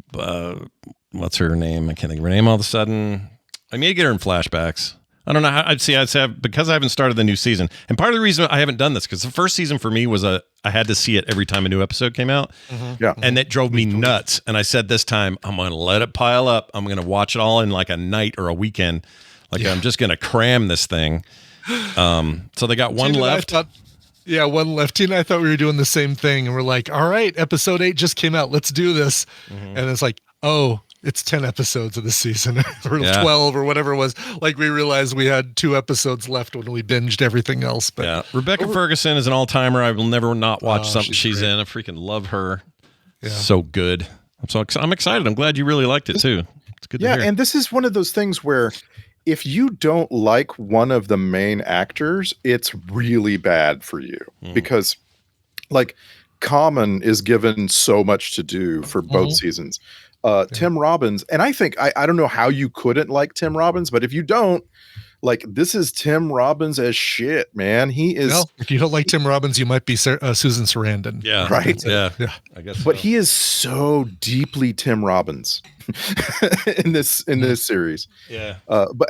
what's her name? I can't think of her name all of a sudden. I may get her in flashbacks. I don't know how I'd say because I haven't started the new season. And part of the reason I haven't done this, because the first season for me was I had to see it every time a new episode came out. Mm-hmm. Yeah. And that drove me nuts. And I said, this time I'm going to let it pile up. I'm going to watch it all in like a night or a weekend. I'm just going to cram this thing. So they got one left. One left. Tina and I thought we were doing the same thing. And we're like, all right, episode 8 just came out. Let's do this. Mm-hmm. And it's like, oh, it's 10 episodes of the season or 12 or whatever it was. Like we realized we had 2 episodes left when we binged everything else. But yeah, Rebecca Ferguson is an all-timer. I will never not watch something she's in. I freaking love her. Yeah. So good. I'm excited. I'm glad you really liked it too. It's good to hear. Yeah, and this is one of those things where if you don't like one of the main actors, it's really bad for you because like Common is given so much to do for both seasons. Tim Robbins, and I think I don't know how you couldn't like Tim Robbins, but if you don't, like, this is Tim Robbins as shit, man. He is. Well, if you don't like Tim Robbins, you might be Susan Sarandon. Yeah, right. Yeah, I guess. But he is so deeply Tim Robbins in this series. Yeah. But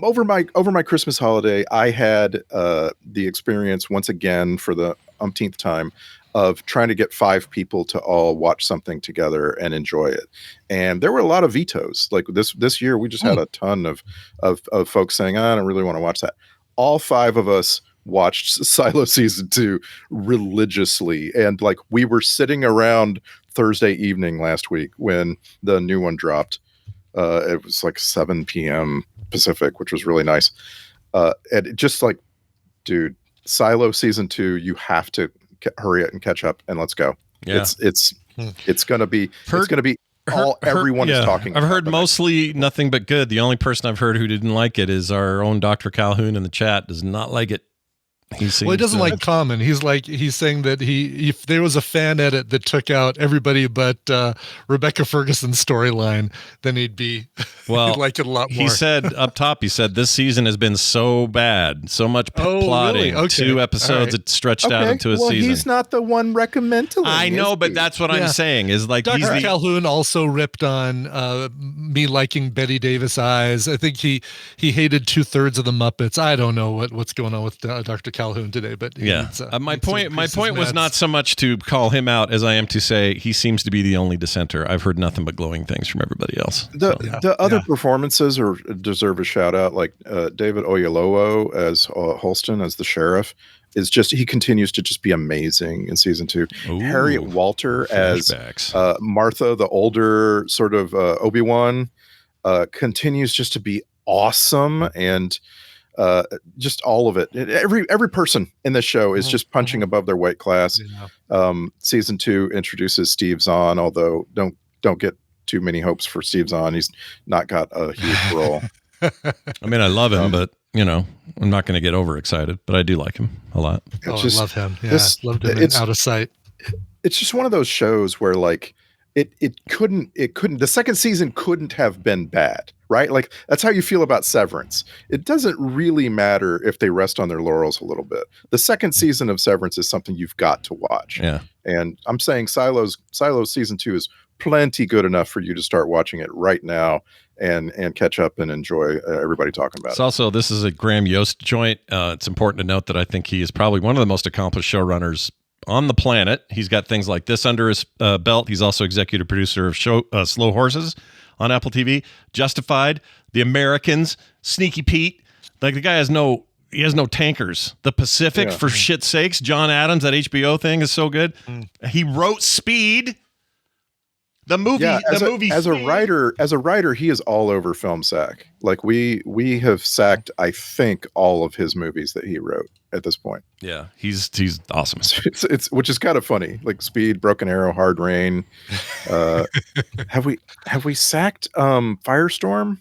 over my Christmas holiday, I had the experience once again for the umpteenth time of trying to get 5 people to all watch something together and enjoy it. And there were a lot of vetoes. Like this year, we just had a ton of folks saying, I don't really want to watch that. All 5 of us watched Silo season 2 religiously, and like we were sitting around Thursday evening last week when the new one dropped. It was like 7 p.m. Pacific, which was really nice. And it just like, dude, Silo season 2, you have to hurry it and catch up, and let's go. Yeah. It's gonna be everyone is talking. I've heard mostly nothing but good. The only person I've heard who didn't like it is our own Dr. Calhoun in the chat. Does not like it. He doesn't like Common. He's saying that if there was a fan edit that took out everybody but Rebecca Ferguson's storyline, then he'd well, like it a lot more. He said up top, this season has been so bad, so much plotting. Really? Okay. 2 episodes it stretched out into a season. He's not the one recommending. I know, but that's what I'm saying. Is like Dr. Calhoun also ripped on me liking Betty Davis eyes. I think he hated 2/3 of the Muppets. I don't know what's going on with Dr. Calhoun today, but my point was not so much to call him out as I am to say he seems to be the only dissenter. I've heard nothing but glowing things from everybody else. The other performances deserve a shout out, like David Oyelowo as Holston as the sheriff is he continues to just be amazing in season 2. Ooh, Harriet Walter as Martha, the older sort of Obi-Wan, continues just to be awesome, and just all of it. Every person in this show is just punching above their weight class. Season 2 introduces Steve Zahn, although don't get too many hopes for Steve Zahn. He's not got a huge role. I mean, I love him, but I'm not going to get overexcited, but I do like him a lot. I love him. Yeah, loved him in Out of Sight. It's just one of those shows where like it couldn't the second season couldn't have been bad, right? Like that's how you feel about Severance. It doesn't really matter if they rest on their laurels a little bit. The second season of Severance is something you've got to watch. Yeah. And I'm saying Silo's season 2 is plenty good enough for you to start watching it right now and catch up and enjoy everybody talking about it. This is a Graham Yost joint. It's important to note that I think he is probably one of the most accomplished showrunners on the planet. He's got things like this under his belt. He's also executive producer of Slow Horses on Apple TV, Justified, The Americans, Sneaky Pete. Like the guy has no tankers. The Pacific, for shit's sakes. John Adams, that HBO thing is so good. He wrote Speed. The movie, as a writer, he is all over Film Sack. Like we have sacked, I think, all of his movies that he wrote at this point. Yeah, he's awesome. It's which is kind of funny. Like Speed, Broken Arrow, Hard Rain. Have we sacked Firestorm?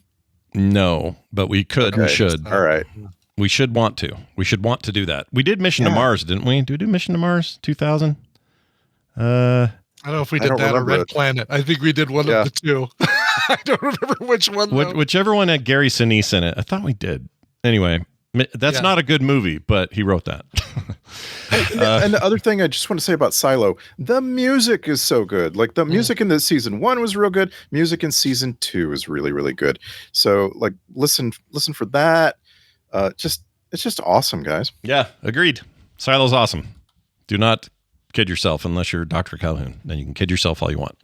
No, but we could. Okay. We should. All right. We should want to. We should want to do that. We did Mission to Mars, didn't we? Did we do Mission to Mars 2000? I don't know if we did that or Red Planet. I think we did one of the two. I don't remember which one. Whichever one had Gary Sinise in it. I thought we did. Anyway, that's not a good movie, but he wrote that. And the other thing I just want to say about Silo, the music is so good. Like the music in the season 1 was real good. Music in season 2 is really, really good. So like listen for that. It's just awesome, guys. Yeah, agreed. Silo's awesome. Do not kid yourself unless you're Dr. Calhoun. Then you can kid yourself all you want.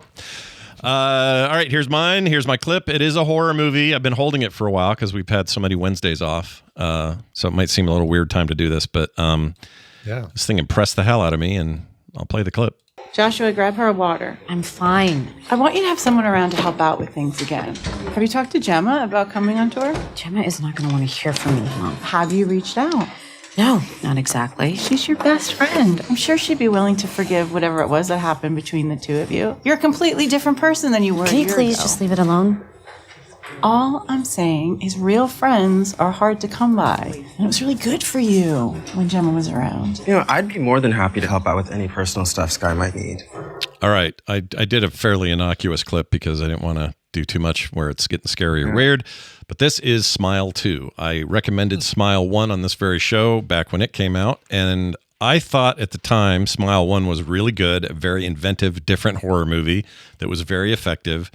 All right, here's mine. Here's my clip. It is a horror movie. I've been holding it for a while because we've had so many Wednesdays off. So it might seem a little weird time to do this, but this thing impressed the hell out of me, and I'll play the clip. Joshua, grab her a water. I'm fine. I want you to have someone around to help out with things again. Have you talked to Gemma about coming on tour? Gemma is not going to want to hear from me, Mom. Have you reached out? No, not exactly. She's your best friend. I'm sure she'd be willing to forgive whatever it was that happened between the two of you. You're a completely different person than you were a year ago. Can you please just leave it alone? All I'm saying is real friends are hard to come by. And it was really good for you when Gemma was around. I'd be more than happy to help out with any personal stuff Sky might need. All right. I did a fairly innocuous clip because I didn't want to do too much where it's getting scary or weird. But this is Smile 2. I recommended Smile 1 on this very show back when it came out. And I thought at the time Smile 1 was really good, a very inventive, different horror movie that was very effective.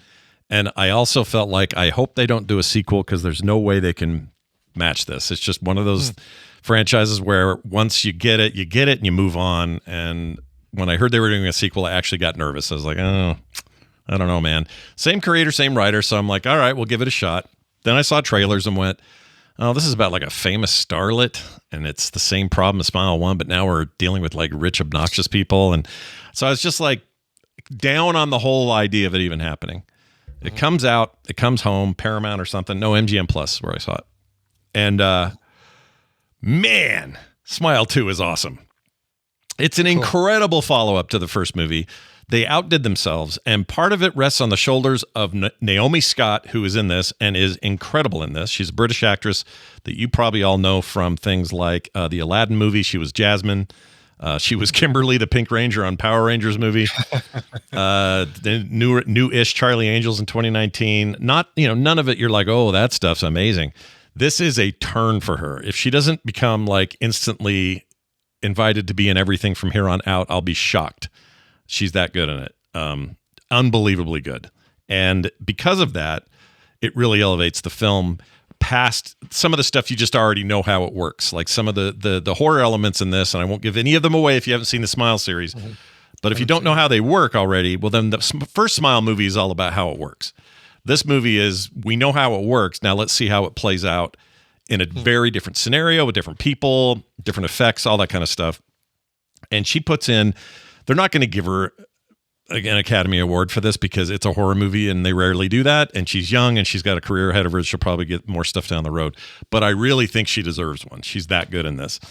And I also felt like I hope they don't do a sequel because there's no way they can match this. It's just one of those franchises where once you get it and you move on. And when I heard they were doing a sequel, I actually got nervous. I was like, oh, I don't know, man. Same creator, same writer. So I'm like, all right, we'll give it a shot. Then I saw trailers and went, oh, this is about like a famous starlet, and it's the same problem as Smile 1, but now we're dealing with like rich, obnoxious people. And so I was just like down on the whole idea of it even happening. It comes out, it comes home, Paramount or something. No, MGM Plus where I saw it. And man, Smile 2 is awesome. It's an incredible follow-up to the first movie. They outdid themselves, and part of it rests on the shoulders of Naomi Scott, who is in this and is incredible in this. She's a British actress that you probably all know from things like the Aladdin movie. She was Jasmine. She was Kimberly, the Pink Ranger on Power Rangers movie. The new-ish Charlie Angels in 2019. Not, none of it you're like, oh, that stuff's amazing. This is a turn for her. If she doesn't become like instantly invited to be in everything from here on out, I'll be shocked. She's that good in it. Unbelievably good. And because of that, it really elevates the film past some of the stuff you just already know how it works. Like some of the horror elements in this, and I won't give any of them away if you haven't seen the Smile series. Mm-hmm. But if you don't know how they work already, well, then the first Smile movie is all about how it works. This movie is, we know how it works. Now let's see how it plays out in a very different scenario with different people, different effects, all that kind of stuff. And she puts in, they're not going to give her an Academy Award for this because it's a horror movie and they rarely do that. And she's young and she's got a career ahead of her. She'll probably get more stuff down the road. But I really think she deserves one. She's that good in this.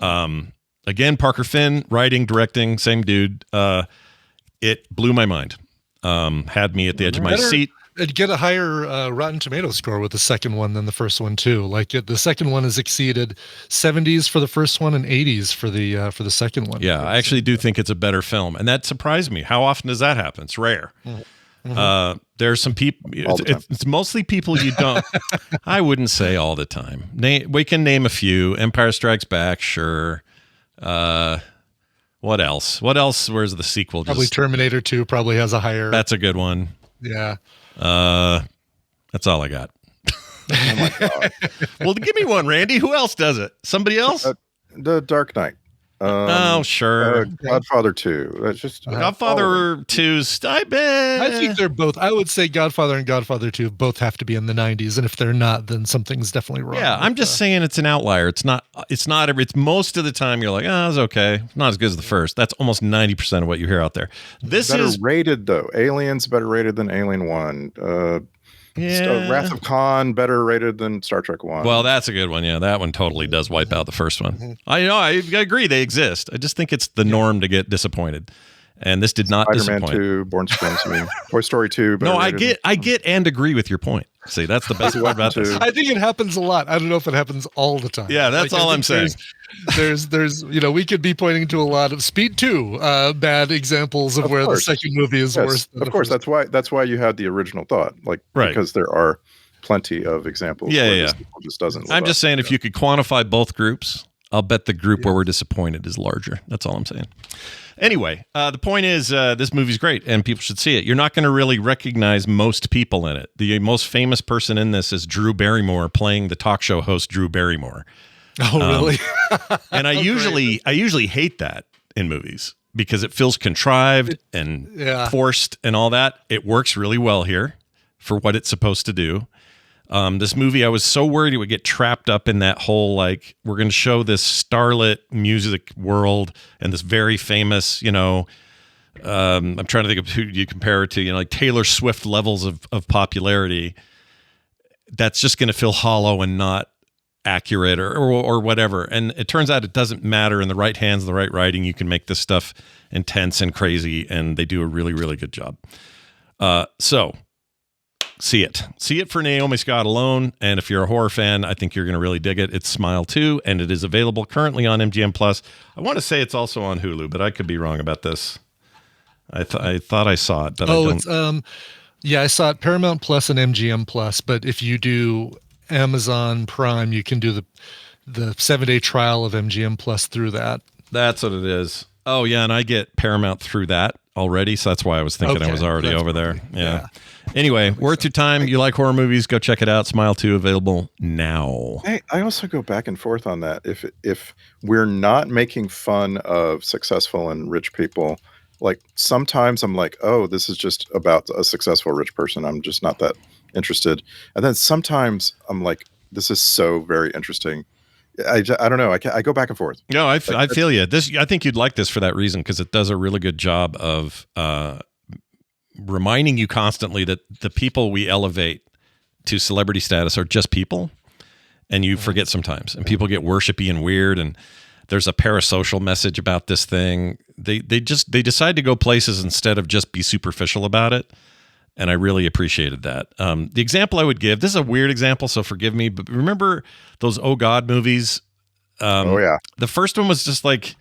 Again, Parker Finn, writing, directing, same dude. It blew my mind. Had me at the edge of my seat. It'd get a higher Rotten Tomato score with the second one than the first one too. Like the second one has exceeded 70s for the first one and 80s for the second one. Yeah, I actually do think it's a better film, and that surprised me. How often does that happen? It's rare. Mm-hmm. There's some people. It's mostly people you don't. I wouldn't say all the time. We can name a few. Empire Strikes Back, sure. What else? Where's the sequel? Probably Terminator 2 probably has a higher. That's a good one. Yeah. That's all I got. Oh my God. Well, give me one, Randy. Who else does it? Somebody else? The Dark Knight. Oh, sure. Godfather 2. That's just Godfather 2's. I think they're both. I would say Godfather and Godfather 2 both have to be in the 90s, and if they're not, then something's definitely wrong. Yeah, I'm just saying it's an outlier. It's not. It's most of the time you're like, oh, it's okay. Not as good as the first. That's almost 90% of what you hear out there. This better is rated though. Alien's better rated than Alien 1. Wrath of Khan better rated than Star Trek 1. Well, that's a good one. Yeah, that one totally does wipe out the first one. I agree they exist. I just think it's the norm to get disappointed. And this did not Spider-Man disappoint. 2, Born Supremacy, Toy Story 2. No, I get and agree with your point. See, that's the best part about this. I think it happens a lot. I don't know if it happens all the time. Yeah, that's all I'm saying. There's we could be pointing to a lot of Speed 2 bad examples of where the second movie is worse. Of course, that's why you had the original thought, because there are plenty of examples. Yeah. Just doesn't. I'm just saying, if you could quantify both groups, I'll bet the group where we're disappointed is larger. That's all I'm saying. Anyway, the point is this movie's great and people should see it. You're not going to really recognize most people in it. The most famous person in this is Drew Barrymore playing the talk show host Drew Barrymore. Oh, really? And I usually hate that in movies because it feels contrived and forced and all that. It works really well here for what it's supposed to do. This movie, I was so worried it would get trapped up in that whole, like, we're going to show this starlit music world and this very famous, I'm trying to think of who you compare it to, like Taylor Swift levels of popularity. That's just going to feel hollow and not accurate or whatever. And it turns out it doesn't matter. In the right hands, the right writing, you can make this stuff intense and crazy, and they do a really, really good job. So see it for Naomi Scott alone. And if you're a horror fan, I think you're going to really dig it. It's Smile 2, and it is available currently on MGM Plus. I want to say it's also on Hulu, but I could be wrong about this. I thought I saw it, but I don't. I saw it Paramount Plus and MGM Plus. But if you do Amazon Prime, you can do the 7-day trial of MGM Plus through that. That's what it is. Oh yeah, and I get Paramount through that already, so that's why I was thinking I was already over there. Yeah. Anyway, worth your time. You like horror movies? Go check it out. Smile 2 available now. I also go back and forth on that. If we're not making fun of successful and rich people, like sometimes I'm like, oh, this is just about a successful rich person. I'm just not that interested. And then sometimes I'm like, This is so very interesting. I don't know. I go back and forth. No, I feel you. I think you'd like this for that reason, because it does a really good job of reminding you constantly that the people we elevate to celebrity status are just people, and you forget sometimes. And people get worshipy and weird, and there's a parasocial message about this thing. They decide to go places instead of just be superficial about it. And I really appreciated that. The example I would give, this is a weird example, so forgive me, but remember those Oh God movies? Oh, yeah. The first one was just like,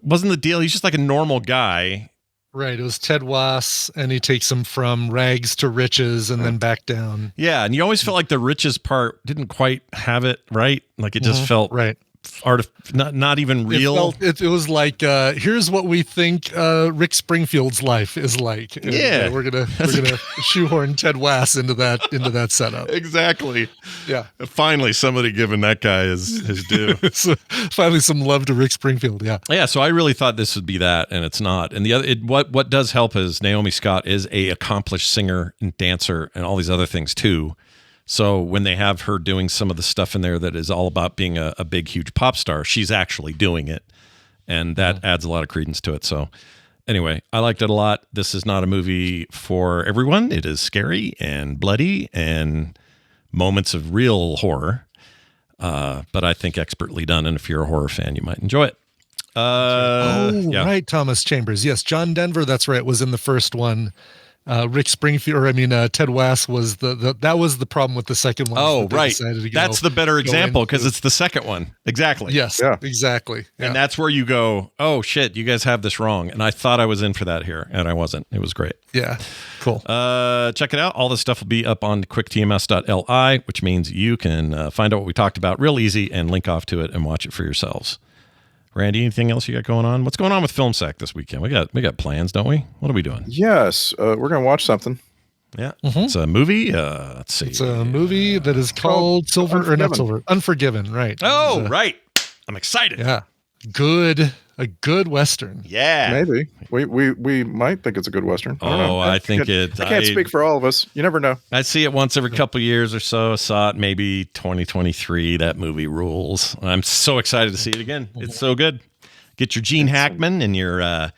wasn't the deal. He's just like a normal guy. Right. It was Ted Wass, and he takes him from rags to riches and then back down. Yeah. And you always felt like the riches part didn't quite have it right. Like it just felt right. Not even real. It was like, here's what we think Rick Springfield's life is like. And, yeah, we're gonna shoehorn Ted Wass into that setup. Exactly. Yeah. Finally, somebody giving that guy his due. Finally, some love to Rick Springfield. Yeah. Yeah. So I really thought this would be that, and it's not. And the other, what does help is Naomi Scott is a accomplished singer and dancer and all these other things too. So when they have her doing some of the stuff in there that is all about being a big, huge pop star, she's actually doing it. And that adds a lot of credence to it. So anyway, I liked it a lot. This is not a movie for everyone. It is scary and bloody and moments of real horror. But I think expertly done. And if you're a horror fan, you might enjoy it. Right. Thomas Chambers. Yes. John Denver. That's right. Was in the first one. Rick Springfield, Ted Wass was that was the problem with the second one. Oh, right. That's the better example because it's the second one. Exactly. Yes, exactly. Yeah. And that's where you go, oh, shit, you guys have this wrong. And I thought I was in for that here, and I wasn't. It was great. Yeah, cool. Check it out. All this stuff will be up on quicktms.li, which means you can find out what we talked about real easy and link off to it and watch it for yourselves. Randy, anything else you got going on? What's going on with FilmSack this weekend? We got plans, don't we? What are we doing? Yes, we're going to watch something. Yeah, it's a movie. Let's see. It's a movie that is called Unforgiven. Right. Oh, right. I'm excited. Yeah, a good Western. Yeah, maybe we might think it's a good Western. I think it. I can't speak for all of us. You never know. I see it once every couple of years or so. I saw it maybe 2023. That movie rules. I'm so excited to see it again. It's so good. Get your Gene Hackman and your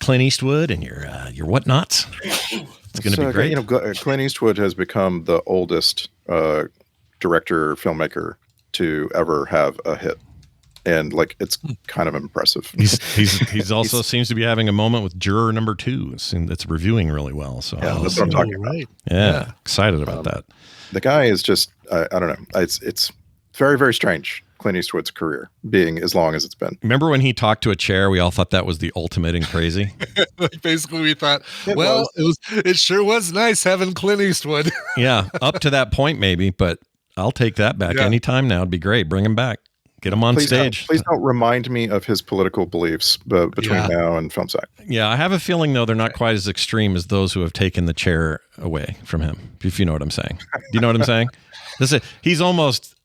Clint Eastwood and your whatnots. It's going to be great. Clint Eastwood has become the oldest director filmmaker to ever have a hit. And it's kind of impressive. He's also seems to be having a moment with Juror Number 2. It's reviewing really well. So that's what I'm talking about. Yeah, excited about that. The guy is just I don't know. It's very, very strange. Clint Eastwood's career being as long as it's been. Remember when he talked to a chair? We all thought that was the ultimate in crazy. Basically, we thought, it sure was nice having Clint Eastwood. Yeah, up to that point maybe, but I'll take that back anytime now. It'd be great. Bring him back. Get him on stage. Please don't remind me of his political beliefs between now and FilmSack. Yeah, I have a feeling, though, they're not quite as extreme as those who have taken the chair away from him, if you know what I'm saying. Do you know what I'm saying? He's almost...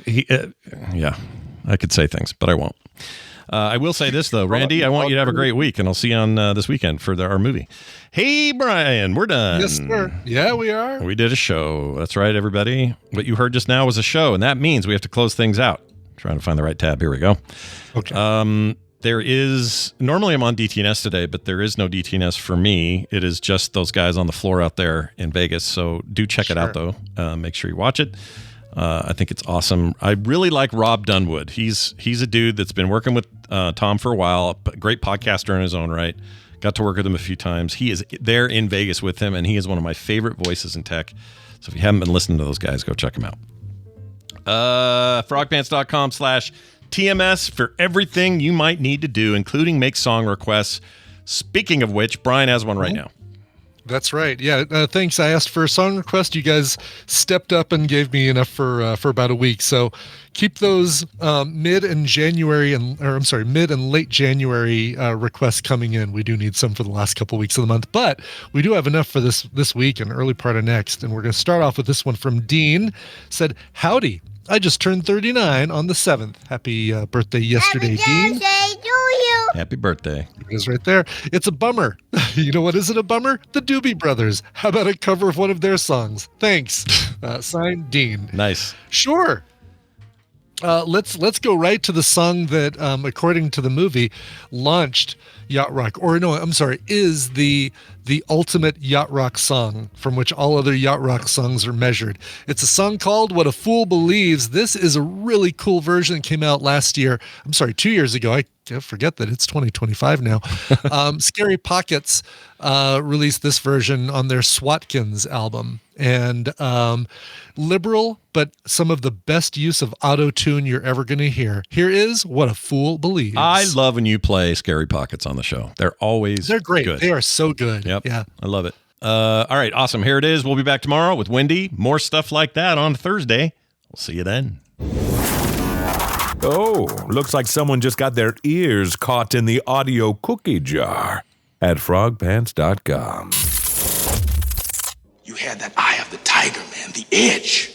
yeah, I could say things, but I won't. I will say this, though. Randy, I want you to have a great week, and I'll see you on this weekend for our movie. Hey, Brian, we're done. Yes, sir. Yeah, we are. We did a show. That's right, everybody. What you heard just now was a show, and that means we have to close things out. Trying to find the right tab. Here we go. Okay. There is, normally I'm on DTNS today, but there is no DTNS for me. It is just those guys on the floor out there in Vegas. So do check it out, though. Make sure you watch it. I think it's awesome. I really like Rob Dunwood. He's a dude that's been working with Tom for a while. A great podcaster in his own right. Got to work with him a few times. He is there in Vegas with him, and he is one of my favorite voices in tech. So if you haven't been listening to those guys, go check him out. frogpants.com/TMS for everything you might need to do, including make song requests. Speaking of which, Brian has one right now. That's right. Yeah. Thanks. I asked for a song request. You guys stepped up and gave me enough for about a week. So keep those mid and late January requests coming in. We do need some for the last couple weeks of the month, but we do have enough for this week and early part of next. And we're going to start off with this one from Dean. Said, "Howdy. I just turned 39 on the 7th. Happy birthday yesterday, Dean." Happy birthday to you. Happy birthday. It is right there. It's a bummer. You know what isn't a bummer? The Doobie Brothers. How about a cover of one of their songs? Thanks. Signed, Dean. Nice. Sure. Let's go right to the song that, according to the movie, launched yacht rock. Or no, I'm sorry, is the ultimate yacht rock song from which all other yacht rock songs are measured. It's a song called "What a Fool Believes." This is a really cool version that came out last year. I'm sorry, 2 years ago. I forget that it's 2025 now. Scary Pockets released this version on their Swatkins album. And liberal, but some of the best use of auto-tune you're ever going to hear. Here is "What a Fool Believes." I love when you play Scary Pockets on the show. They're great. Good. They are so good. Yep. Yeah. I love it. All right. Awesome. Here it is. We'll be back tomorrow with Wendy. More stuff like that on Thursday. We'll see you then. Oh, looks like someone just got their ears caught in the audio cookie jar at frogpants.com. You had that eye of the tiger, man, the edge.